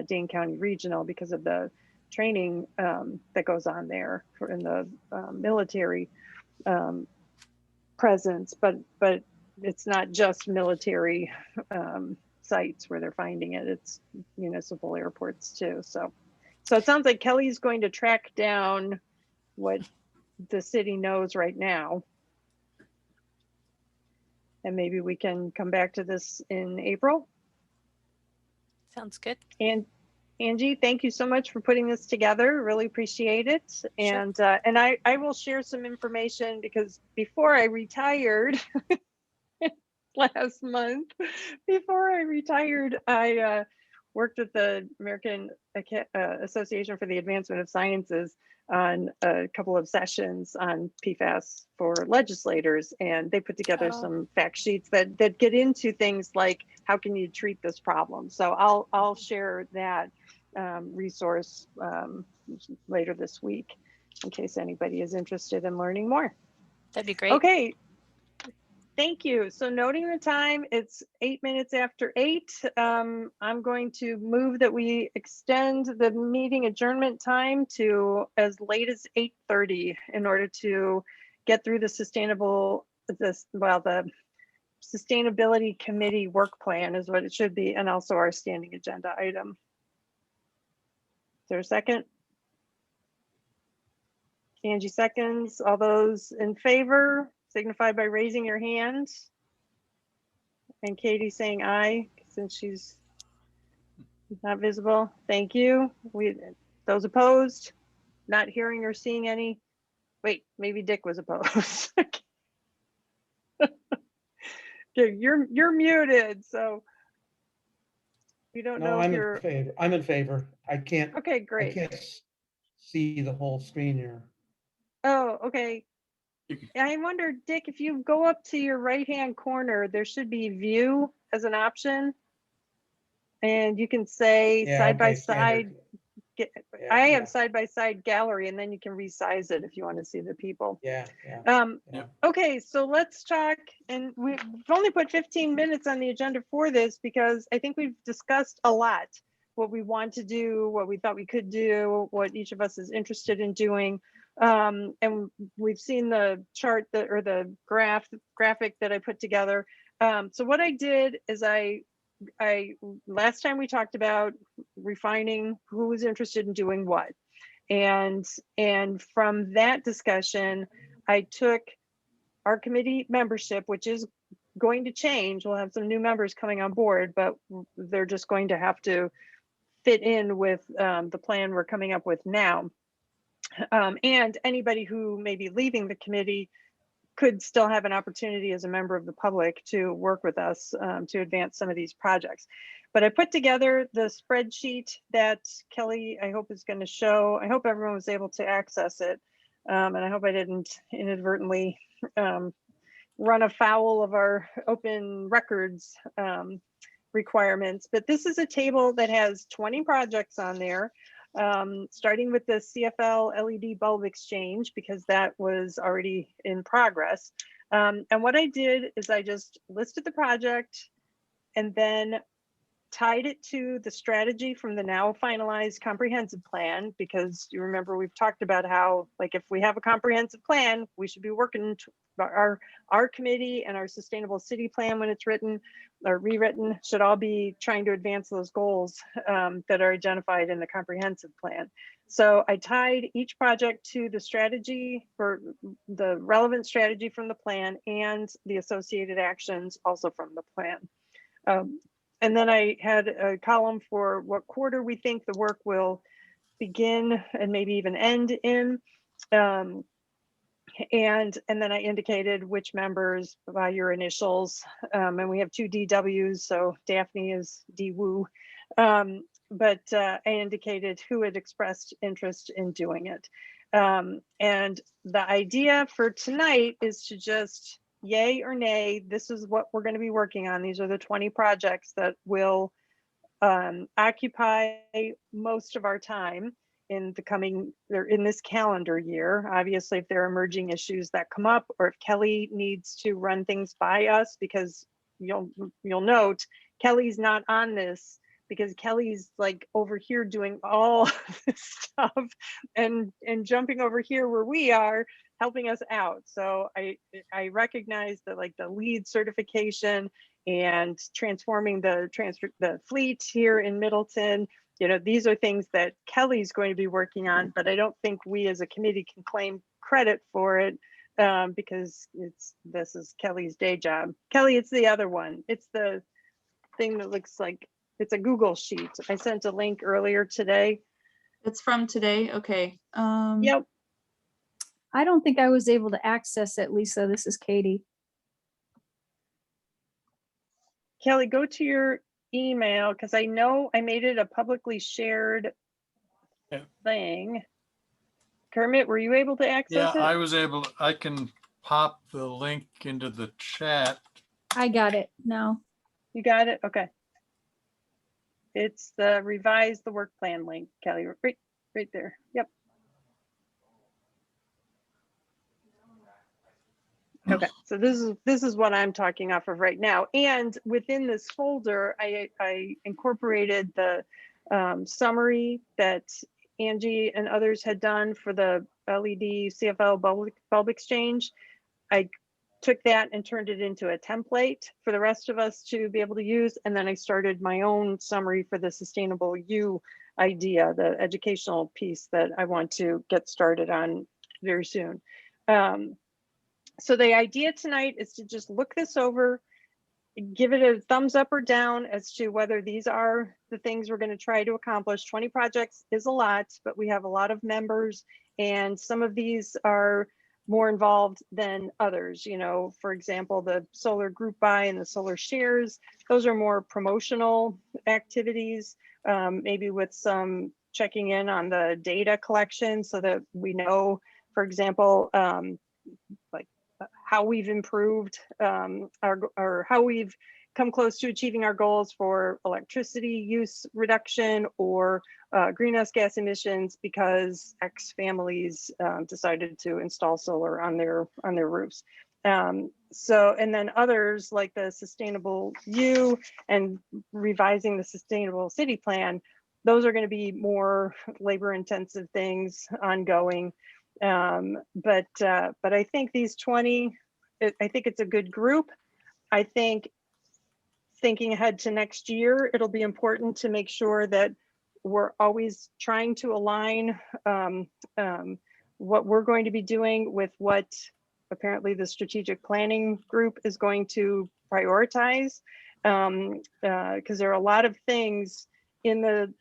Dane County Regional, because of the training that goes on there in the military presence. But it's not just military sites where they're finding it. It's municipal airports too. So it sounds like Kelly's going to track down what the city knows right now. And maybe we can come back to this in April. Sounds good. And Angie, thank you so much for putting this together. Really appreciate it. Sure. And I will share some information, because before I retired last month, I worked with the American Association for the Advancement of Sciences on a couple of sessions on PFAS for legislators, and they put together some fact sheets that get into things like how can you treat this problem. So I'll share that resource later this week in case anybody is interested in learning more. That'd be great. Okay. Thank you. So noting the time, it's 8 minutes after 8. I'm going to move that we extend the meeting adjournment time to as late as 8:30 in order to get through the Sustainability Committee work plan is what it should be, and also our standing agenda item. Is there a second? Angie seconds. All those in favor signify by raising your hand. And Katie saying aye, since she's not visible. Thank you. Those opposed, not hearing or seeing any. Wait, maybe Dick was opposed. Okay, you're muted, so we don't know if you're. In favor. I'm in favor. I can't. Okay, great. I can't see the whole screen here. Oh, okay. I wonder, Dick, if you go up to your right-hand corner, there should be view as an option. And you can say side by side. I have side by side gallery, and then you can resize it if you want to see the people. Okay, so let's talk. And we've only put 15 minutes on the agenda for this because I think we've discussed a lot. What we want to do, what we thought we could do, what each of us is interested in doing. And we've seen the chart or the graphic that I put together. So what I did is I last time we talked about refining who was interested in doing what. And from that discussion, I took our committee membership, which is going to change. We'll have some new members coming on board, but they're just going to have to fit in with the plan we're coming up with now. And anybody who may be leaving the committee could still have an opportunity as a member of the public to work with us to advance some of these projects. But I put together the spreadsheet that Kelly, I hope, is going to show. I hope everyone was able to access it. And I hope I didn't inadvertently run afoul of our open records requirements. But this is a table that has 20 projects on there, starting with the CFL LED bulb exchange, because that was already in progress. And what I did is I just listed the project and then tied it to the strategy from the now finalized comprehensive plan, because you remember we've talked about how, like, if we have a comprehensive plan, we should be working our committee and our sustainable city plan, when it's written or rewritten, should all be trying to advance those goals that are identified in the comprehensive plan. So I tied each project to the strategy, for the relevant strategy from the plan, and the associated actions also from the plan. And then I had a column for what quarter we think the work will begin and maybe even end in. And then I indicated which members by your initials. And we have 2 DWs, so Daphne is DWU. But I indicated who had expressed interest in doing it. And the idea for tonight is to just yay or nay, this is what we're going to be working on. These are the 20 projects that will occupy most of our time in the coming, or in this calendar year. Obviously, if there are emerging issues that come up, or if Kelly needs to run things by us, because you'll note Kelly's not on this, because Kelly's like over here doing all this stuff and jumping over here where we are, helping us out. So I recognize that, like, the lead certification and transforming the fleet here in Middleton, you know, these are things that Kelly's going to be working on, but I don't think we as a committee can claim credit for it because this is Kelly's day job. Kelly, it's the other one. It's the thing that looks like it's a Google sheet. I sent a link earlier today. It's from today. Okay. Yep. I don't think I was able to access it, Lisa. This is Katie. Kelly, go to your email, because I know I made it a publicly shared thing. Kermit, were you able to access Yeah, it? I was able, I can pop the link into the chat. I got it now. You got it? Okay. It's the revise the work plan link, Kelly, right there. Yep. Okay, so this is what I'm talking off of right now. And within this folder, I incorporated the summary that Angie and others had done for the LED CFL bulb exchange. I took that and turned it into a template for the rest of us to be able to use. And then I started my own summary for the sustainable U idea, the educational piece that I want to get started on very soon. So the idea tonight is to just look this over, give it a thumbs up or down as to whether these are the things we're going to try to accomplish. 20 projects is a lot, but we have a lot of members, and some of these are more involved than others. You know, for example, the solar group buy and the solar shares, those are more promotional activities, maybe with some checking in on the data collection so that we know, for example, like how we've improved or how we've come close to achieving our goals for electricity use reduction or greenhouse gas emissions because X families decided to install solar on their roofs. So, and then others like the Sustainable U and revising the Sustainable City Plan, those are going to be more labor intensive things ongoing. But I think these 20, I think it's a good group. I think thinking ahead to next year, it'll be important to make sure that we're always trying to align what we're going to be doing with what apparently the strategic planning group is going to prioritize. Because there are a lot of things in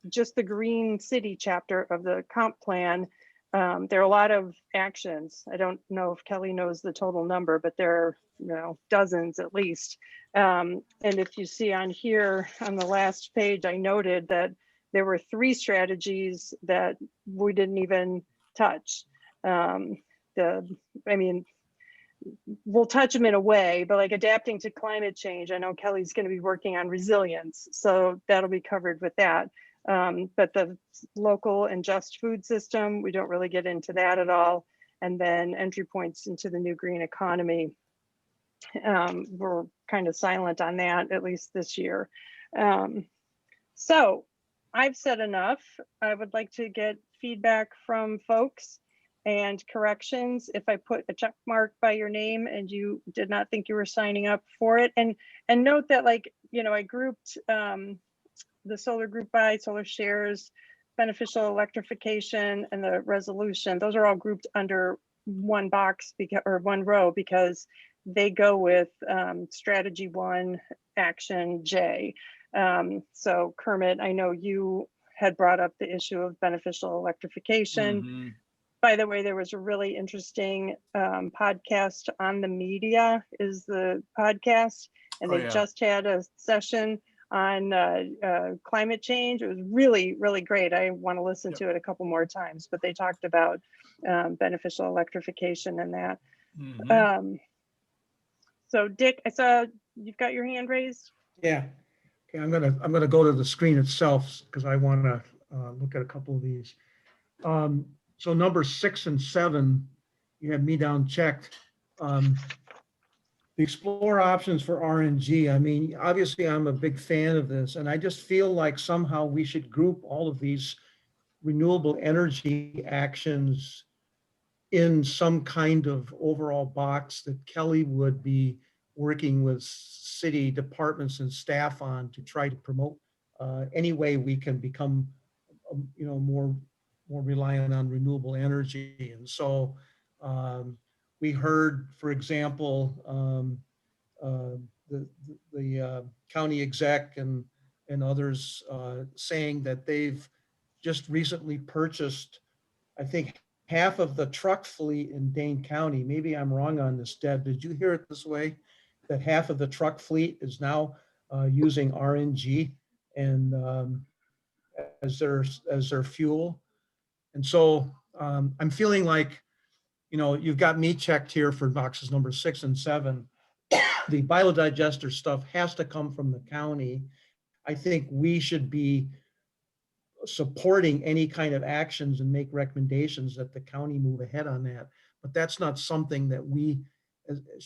just the green city chapter of the comp plan. There are a lot of actions. I don't know if Kelly knows the total number, but there are dozens at least. And if you see on here on the last page, I noted that there were 3 strategies that we didn't even touch. I mean, we'll touch them in a way, but like adapting to climate change, I know Kelly's going to be working on resilience, so that'll be covered with that. But the local and just food system, we don't really get into that at all. And then entry points into the new green economy, we're kind of silent on that, at least this year. So I've said enough. I would like to get feedback from folks and corrections if I put a check mark by your name and you did not think you were signing up for it. And note that, like, you know, I grouped the solar group by solar shares, beneficial electrification, and the resolution. Those are all grouped under one box or one row because they go with strategy 1, action J. So Kermit, I know you had brought up the issue of beneficial electrification. By the way, there was a really interesting podcast on the media is the podcast, and they just had a session on climate change. It was really, really great. I want to listen to it a couple more times, but they talked about beneficial electrification and that. So Dick, I saw you've got your hand raised. Yeah. Okay, I'm gonna go to the screen itself because I want to look at a couple of these. So number 6 and 7, you have me down checked. The explore options for RNG. I mean, obviously I'm a big fan of this, and I just feel like somehow we should group all of these renewable energy actions in some kind of overall box that Kelly would be working with city departments and staff on to try to promote any way we can become, you know, more reliant on renewable energy. And so we heard, for example, the county exec and others saying that they've just recently purchased, I think, half of the truck fleet in Dane County. Maybe I'm wrong on this, Deb. Did you hear it this way? That half of the truck fleet is now using RNG and as their fuel. And so I'm feeling like, you know, you've got me checked here for boxes number 6 and 7. The biodigester stuff has to come from the county. I think we should be supporting any kind of actions and make recommendations that the county move ahead on that. But that's not something that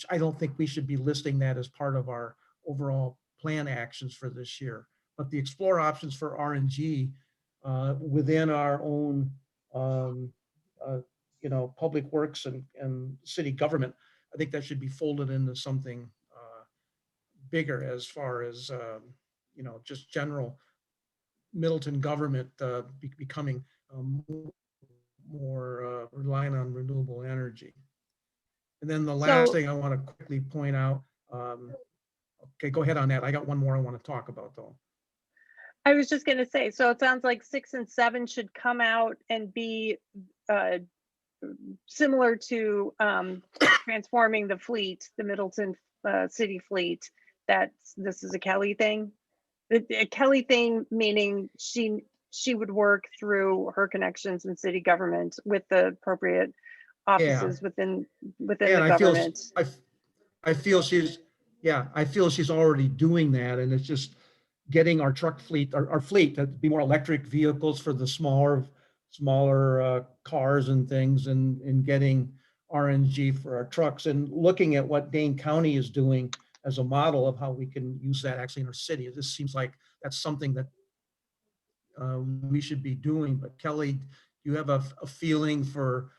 I don't think we should be listing that as part of our overall plan actions for this year. But the explore options for RNG within our own, you know, public works and city government, I think that should be folded into something bigger as far as, you know, just general Middleton government becoming more reliant on renewable energy. And then the last thing I want to quickly point out, okay, go ahead on that. I got one more I want to talk about though. I was just going to say, so it sounds like 6 and 7 should come out and be similar to transforming the fleet, the Middleton city fleet. This is a Kelly thing. A Kelly thing meaning she would work through her connections in city government with the appropriate offices within the government. I feel she's already doing that, and it's just getting our truck fleet, our fleet to be more electric vehicles for the smaller cars and things, and getting RNG for our trucks, and looking at what Dane County is doing as a model of how we can use that actually in our city. It just seems like that's something that we should be doing. But Kelly, you have a feeling for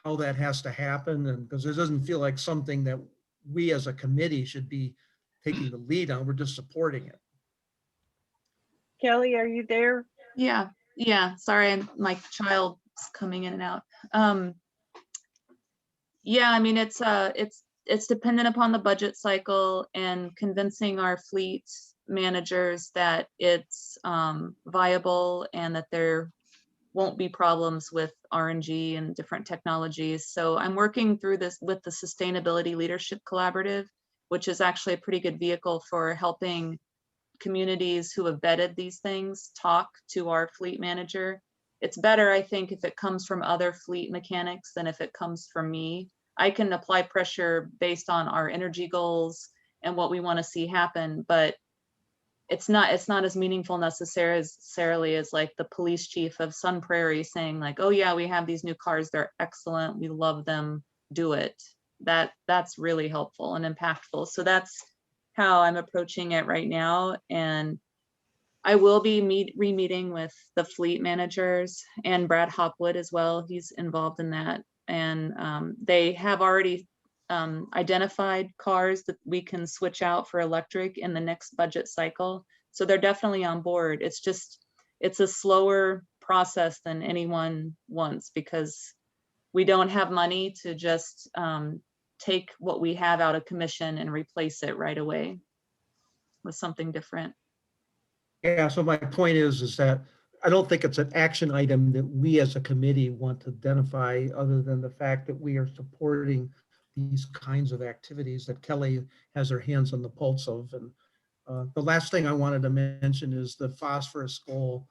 how that has to happen? And because it doesn't feel like something that we as a committee should be taking the lead on, we're just supporting it. Kelly, are you there? Yeah. Sorry, my child's coming in and out. Yeah, I mean, it's dependent upon the budget cycle and convincing our fleet managers that it's viable and that there won't be problems with RNG and different technologies. So I'm working through this with the Sustainability Leadership Collaborative, which is actually a pretty good vehicle for helping communities who have vetted these things talk to our fleet manager it's better, I think, if it comes from other fleet mechanics than if it comes from me. I can apply pressure based on our energy goals and what we want to see happen, but it's not as meaningful necessarily as like the police chief of Sun Prairie saying like, oh yeah, we have these new cars, they're excellent, we love them, do it. That's really helpful and impactful. So that's how I'm approaching it right now. And I will be re-meeting with the fleet managers and Brad Hopwood as well. He's involved in that. And they have already identified cars that we can switch out for electric in the next budget cycle. So they're definitely on board. It's a slower process than anyone wants because we don't have money to just take what we have out of commission and replace it right away with something different. Yeah, so my point is that I don't think it's an action item that we as a committee want to identify, other than the fact that we are supporting these kinds of activities that Kelly has her hands on the pulse of. And the last thing I wanted to mention is the phosphorus goal.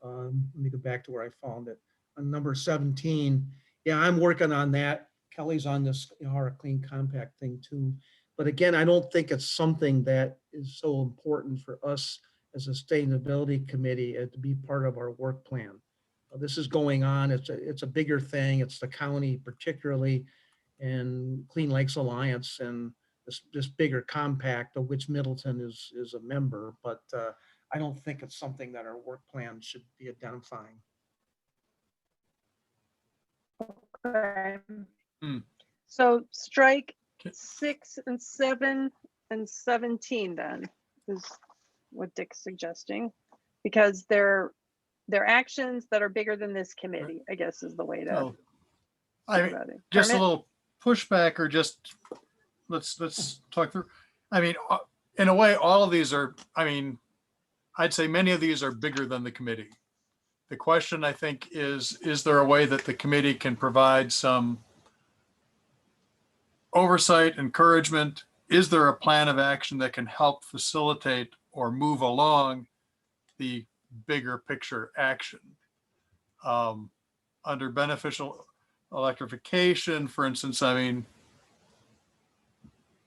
Let me go back to where I found it. On number 17, yeah, I'm working on that. Kelly's on this our clean compact thing too. But again, I don't think it's something that is so important for us as a sustainability committee to be part of our work plan. This is going on. It's a bigger thing. It's the county particularly, and Clean Lakes Alliance, and this bigger compact of which Middleton is a member. But I don't think it's something that our work plan should be identifying. Okay. Hmm. So strike 6 and 7 and 17 then is what Dick's suggesting, because they're actions that are bigger than this committee, I guess is the way to Oh, think I mean, about it. just a Kermit? little pushback, or just let's talk through. I mean, in a way, all of these are, I mean, I'd say many of these are bigger than the committee. The question, I think, is there a way that the committee can provide some oversight, encouragement? Is there a plan of action that can help facilitate or move along the bigger picture action? Under beneficial electrification, for instance, I mean,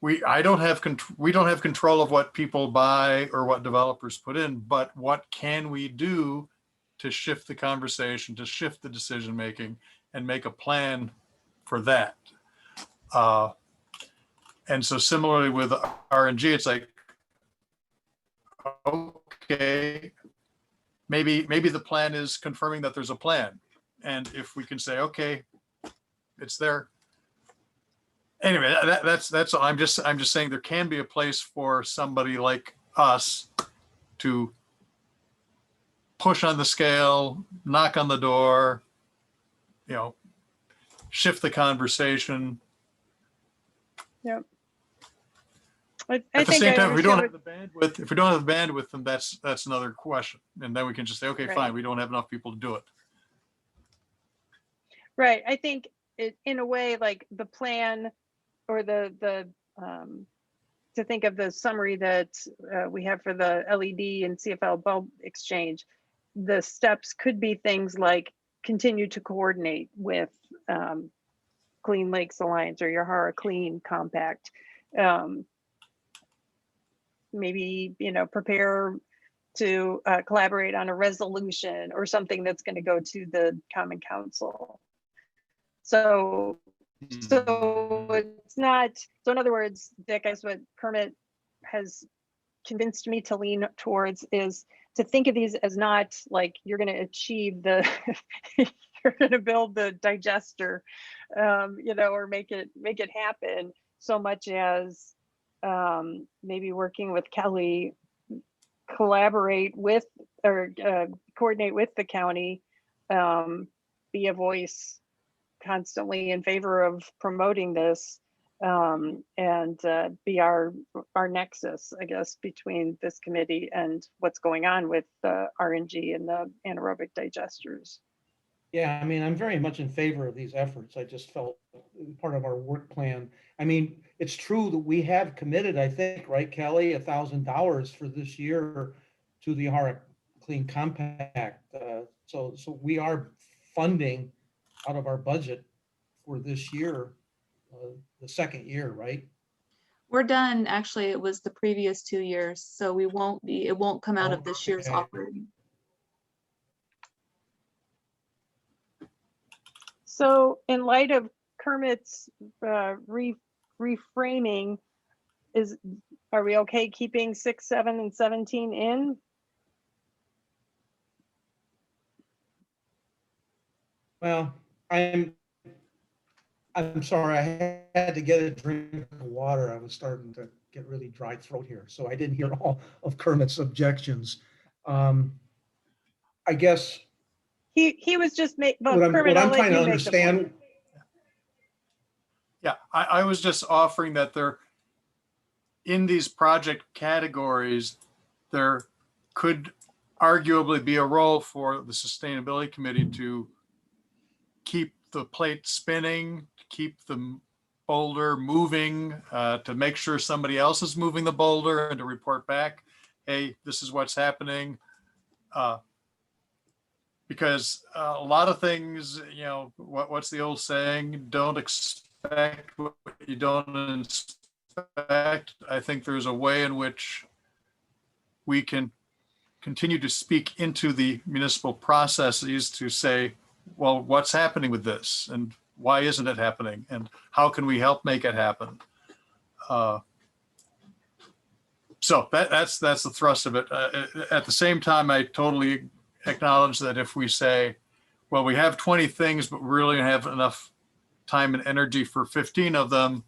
we don't have control of what people buy or what developers put in, but what can we do to shift the conversation, to shift the decision making, and make a plan for that? And so similarly with RNG, it's like, okay, maybe the plan is confirming that there's a plan. And if we can say, okay, it's there. Anyway, that's all. I'm just saying there can be a place for somebody like us to push on the scale, knock on the door, shift the conversation. Yep. At the same time, if we don't have the bandwidth, then that's another question. And then we can just say, okay, fine, we don't have enough people to do it. Right. I think in a way, like the plan or to think of the summary that we have for the LED and CFL bulb exchange, the steps could be things like continue to coordinate with Clean Lakes Alliance or Yahara Clean Compact. Maybe, prepare to collaborate on a resolution or something that's going to go to the Common Council. So it's not, so in other words, Dick, I guess what Kermit has convinced me to lean towards is to think of these as not like you're going to achieve you're going to build the digester, or make it happen, so much as maybe working with Kelly, collaborate with or coordinate with the county, be a voice constantly in favor of promoting this, and be our nexus, I guess, between this committee and what's going on with the RNG and the anaerobic digesters. Yeah, I mean, I'm very much in favor of these efforts. I just felt part of our work plan. I mean, it's true that we have committed, I think, right, Kelly, $1,000 for this year to the Yahara Clean Compact. So we are funding out of our budget for this year, the second year, right? We're done. Actually, it was the previous 2 years, so it won't come out of this year's Okay. operating. So in light of Kermit's reframing, are we okay keeping 6, 7, and 17 in? Well, I'm sorry, I had to get a drink of water. I was starting to get really dry throat here, so I didn't hear all of Kermit's objections. I guess He was just what I'm Kermit, I'll let trying to you make the point. understand. Yeah, I was just offering that there, in these project categories, there could arguably be a role for the sustainability committee to keep the plate spinning, to keep the boulder moving, to make sure somebody else is moving the boulder and to report back, hey, this is what's happening. Because a lot of things, you know, what's the old saying? Don't expect what you don't inspect. I think there's a way in which we can continue to speak into the municipal processes to say, well, what's happening with this and why isn't it happening and how can we help make it happen? So that's the thrust of it. At the same time, I totally acknowledge that if we say, well, we have 20 things, but we really have enough time and energy for 15 of them,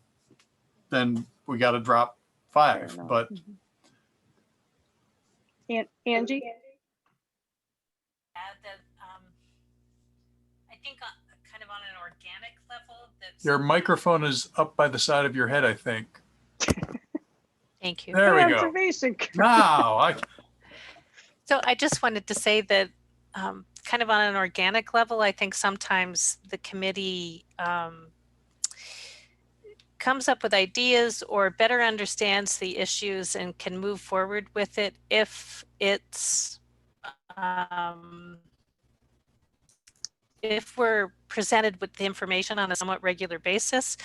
then we got to drop 5. But Angie? Add that I think kind of on an organic level. Your microphone is up by the side of your head, I think. Thank you. There we go. Observation. Now, So I just wanted to say that kind of on an organic level, I think sometimes the committee comes up with ideas or better understands the issues and can move forward with it if it's if we're presented with the information on a somewhat regular basis.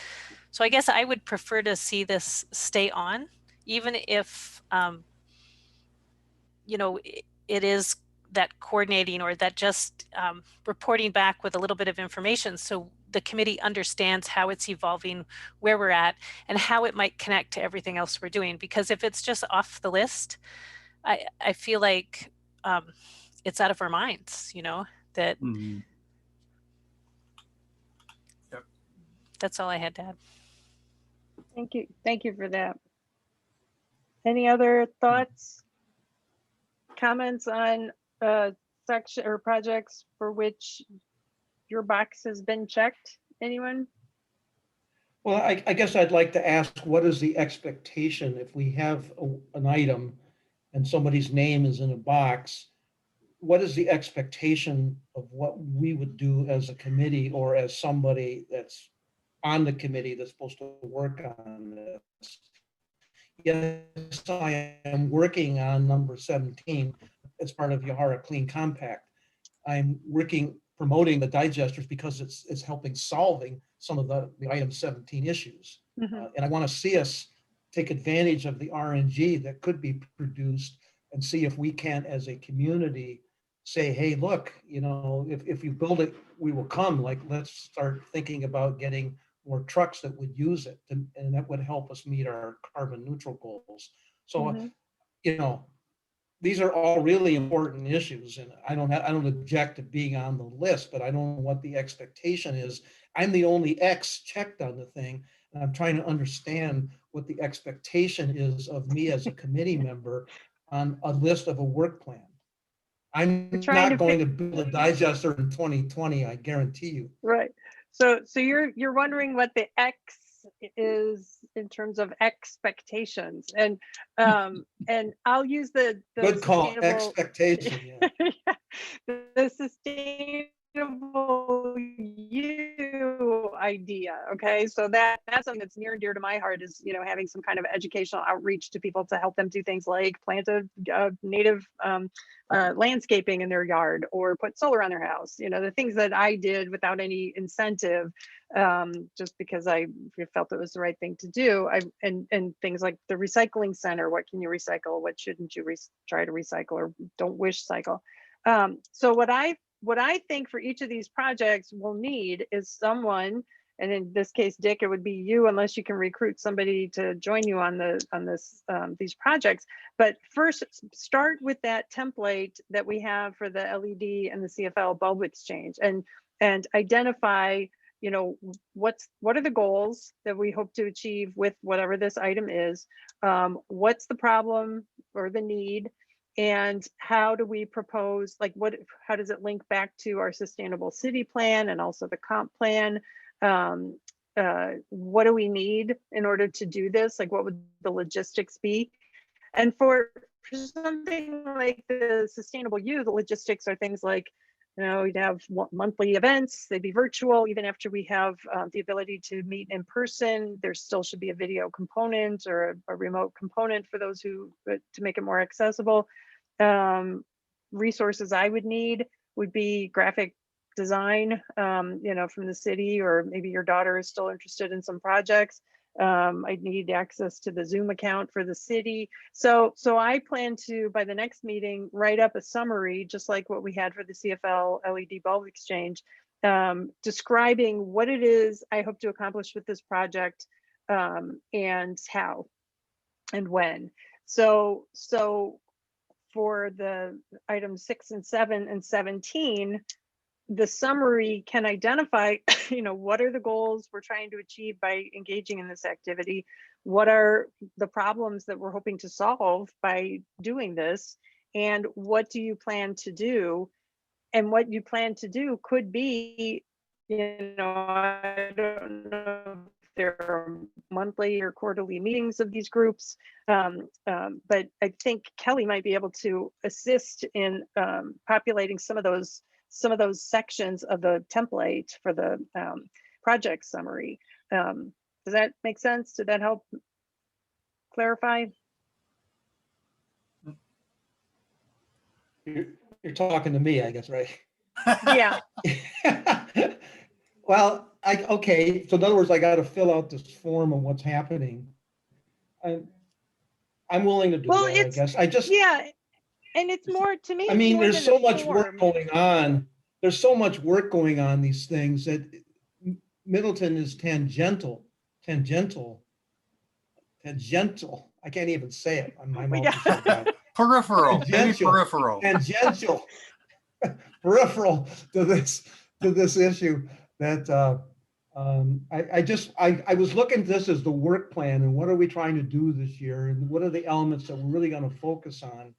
So I guess I would prefer to see this stay on, even if you know, it is that coordinating or that just reporting back with a little bit of information so the committee understands how it's evolving, where we're at, and how it might connect to everything else we're doing. Because if it's just off the list, I feel like it's out of our minds, you know, that Yep. That's all I had to add. Thank you. Thank you for that. Any other thoughts, comments on section or projects for which your box has been checked? Anyone? Well, I guess I'd like to ask, what is the expectation if we have an item and somebody's name is in a box? What is the expectation of what we would do as a committee or as somebody that's on the committee that's supposed to work on this? Yes, I am working on number 17 as part of Yahara Clean Compact. I'm promoting the digesters because it's helping solving some of the item 17 issues. And I want to see us take advantage of the RNG that could be produced and see if we can, as a community, say, hey, look, you know, if you build it, we will come. Like, let's start thinking about getting more trucks that would use it, and that would help us meet our carbon neutral goals. So, you know, these are all really important issues, and I don't object to being on the list, but I don't know what the expectation is. I'm the only X checked on the thing, and I'm trying to understand what the expectation is of me as a committee member on a list of a work plan. I'm not going to build a digester in 2020, I guarantee you. Right. So you're wondering what the X is in terms of expectations, and I'll use the good call, expectation. Yeah. The sustainable you, idea. Okay, so that's something that's near and dear to my heart, is, you know, having some kind of educational outreach to people to help them do things like plant a native landscaping in their yard, or put solar on their house. You know, the things that I did without any incentive, just because I felt it was the right thing to do. And things like the recycling center. What can you recycle? What shouldn't you try to recycle, or don't wish cycle? So what I think for each of these projects we'll need is someone, and in this case, Dick, it would be you, unless you can recruit somebody to join you on these projects. But first, start with that template that we have for the LED and the CFL bulb exchange, and identify, you know, what are the goals that we hope to achieve with whatever this item is, what's the problem or the need, and how do we propose, like, how does it link back to our sustainable city plan and also the comp plan? What do we need in order to do this? Like, what would the logistics be? And for something like the sustainable the logistics are things like, you know, we'd have monthly events, they'd be virtual. Even after we have the ability to meet in person, there still should be a video component or a remote component for those who, to make it more accessible. Resources I would need would be graphic design, you know, from the city, or maybe your daughter is still interested in some projects. I'd need access to the Zoom account for the city. So I plan to, by the next meeting, write up a summary, just like what we had for the CFL LED bulb exchange, describing what it is I hope to accomplish with this project, and how and when. So for the items 6 and 7 and 17, the summary can identify, you know, what are the goals we're trying to achieve by engaging in this activity? What are the problems that we're hoping to solve by doing this? And what do you plan to do? And what you plan to do could be, you know, I don't know if there are monthly or quarterly meetings of these groups, but I think Kelly might be able to assist in populating some of those sections of the template for the project summary. Does that make sense? Did that help clarify? You're talking to me, I guess, right? Yeah. Well, okay, so in other words, I got to fill out this form of what's happening. I'm willing to do Well, that, I guess. yeah, and it's more, to me, I it's mean, more there's than so a much form. work going on. There's so much work going on, these things, that Middleton is tangential. I can't even say it. My mouth is so bad. Peripheral, maybe Tangential. peripheral. Tangential, peripheral to this issue that I was looking at this as the work plan, and what are we trying to do this year, and what are the elements that we're really going to focus on.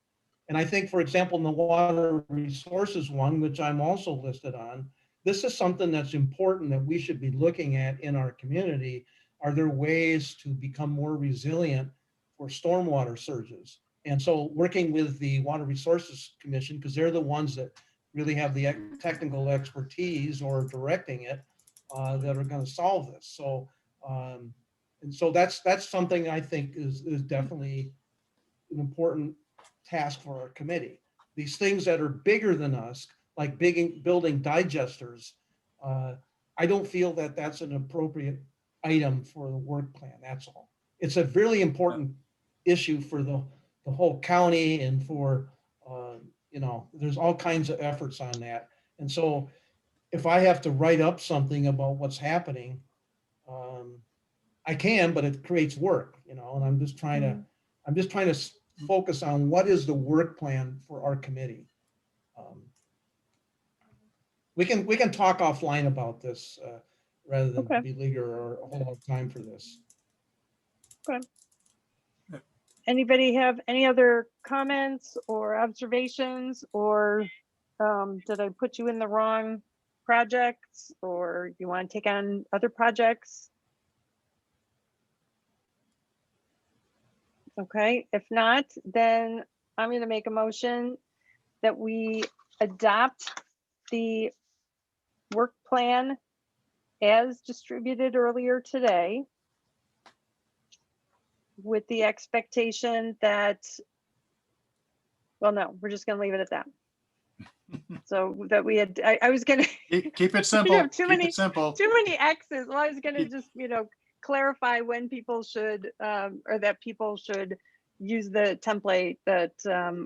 And I think, for example, in the water resources one, which I'm also listed on, this is something that's important that we should be looking at in our community. Are there ways to become more resilient for stormwater surges? And so working with the Water Resources Commission, because they're the ones that really have the technical expertise or directing it, that are going to solve this. So, and so that's something I think is definitely an important task for our committee. These things that are bigger than us, like building digesters, I don't feel that that's an appropriate item for the work plan. That's all. It's a really important issue for the whole county, and for, you know, there's all kinds of efforts on that. And so if I have to write up something about what's happening, I can, but it creates work, you know, and I'm just trying to focus on what is the work plan for our committee. We can talk offline about this, rather than Okay. be leader or a whole lot of time for this. Okay. Anybody have any other comments or observations, or did I put you in the wrong projects, or you want to take on other projects? Okay, if not, then I'm going to make a motion that we adopt the work plan as distributed earlier today, with the expectation that, well, no, we're just gonna leave it at that. So that we had, I was gonna, Keep it simple. have too Keep many- it simple. too many X's. Well, I was gonna just, clarify when people should, or that people should use the template that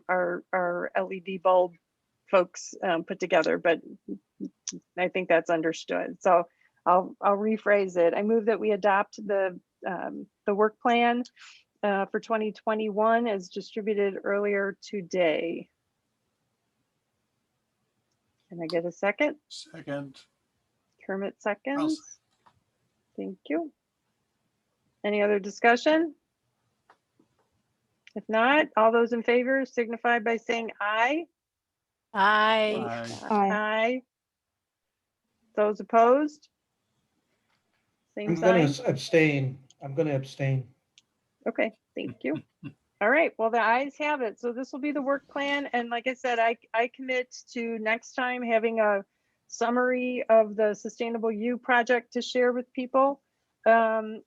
our LED bulb folks put together, but I think that's understood. So I'll rephrase it. I move that we adopt the work plan for 2021 as distributed earlier today. Can I get a second? Second. Kermit I'll seconds. Thank you. Any other discussion? If not, all those in favor signify by saying aye. Aye. Aye. Aye. Those opposed? Same I'm gonna sign. abstain. I'm gonna abstain. Okay, thank you. All right, well, the ayes have it. So this will be the work plan. And like I said, I commit to next time having a summary of the Sustainable U project to share with people. And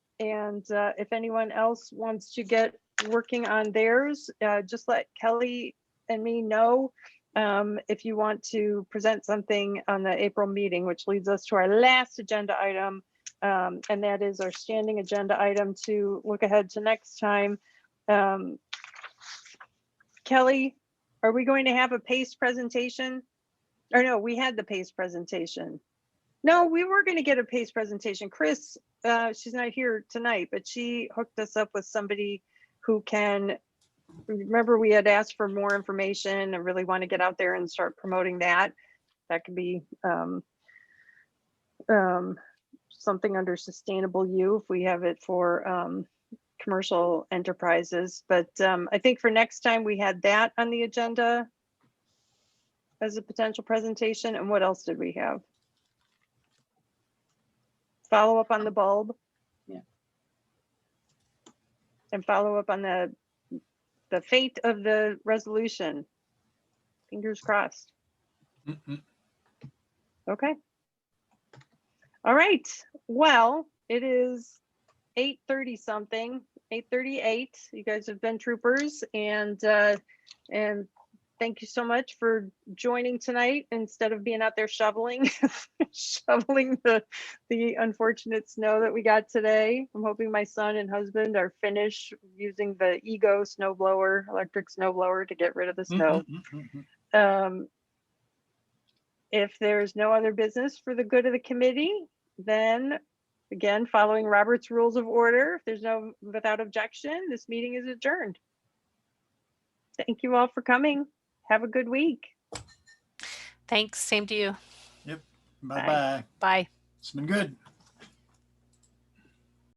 if anyone else wants to get working on theirs, just let Kelly and me know if you want to present something on the April meeting, which leads us to our last agenda item. And that is our standing agenda item to look ahead to next time. Kelly, are we going to have a PACE presentation? Or no, we had the PACE presentation. No, we were going to get a PACE presentation. Chris, she's not here tonight, but she hooked us up with somebody who can, remember we had asked for more information and really want to get out there and start promoting that. That could be something under Sustainable U if we have it for commercial enterprises. But I think for next time we had that on the agenda as a potential presentation. And what else did we have? Follow up on the bulb. Yeah. And follow up on the fate of the resolution. Fingers crossed. Okay. All right. Well, it is 8:30 something, 8:38. You guys have been troopers, and thank you so much for joining tonight instead of being out there shoveling shoveling the unfortunate snow that we got today. I'm hoping my son and husband are finished using the Ego snowblower, electric snowblower, to get rid of the snow. If there's no other business for the good of the committee, then again, following Robert's Rules of Order, if there's no, without objection, this meeting is adjourned. Thank you all for coming. Have a good week. Thanks. Same to you. Bye-bye. Bye. It's been good.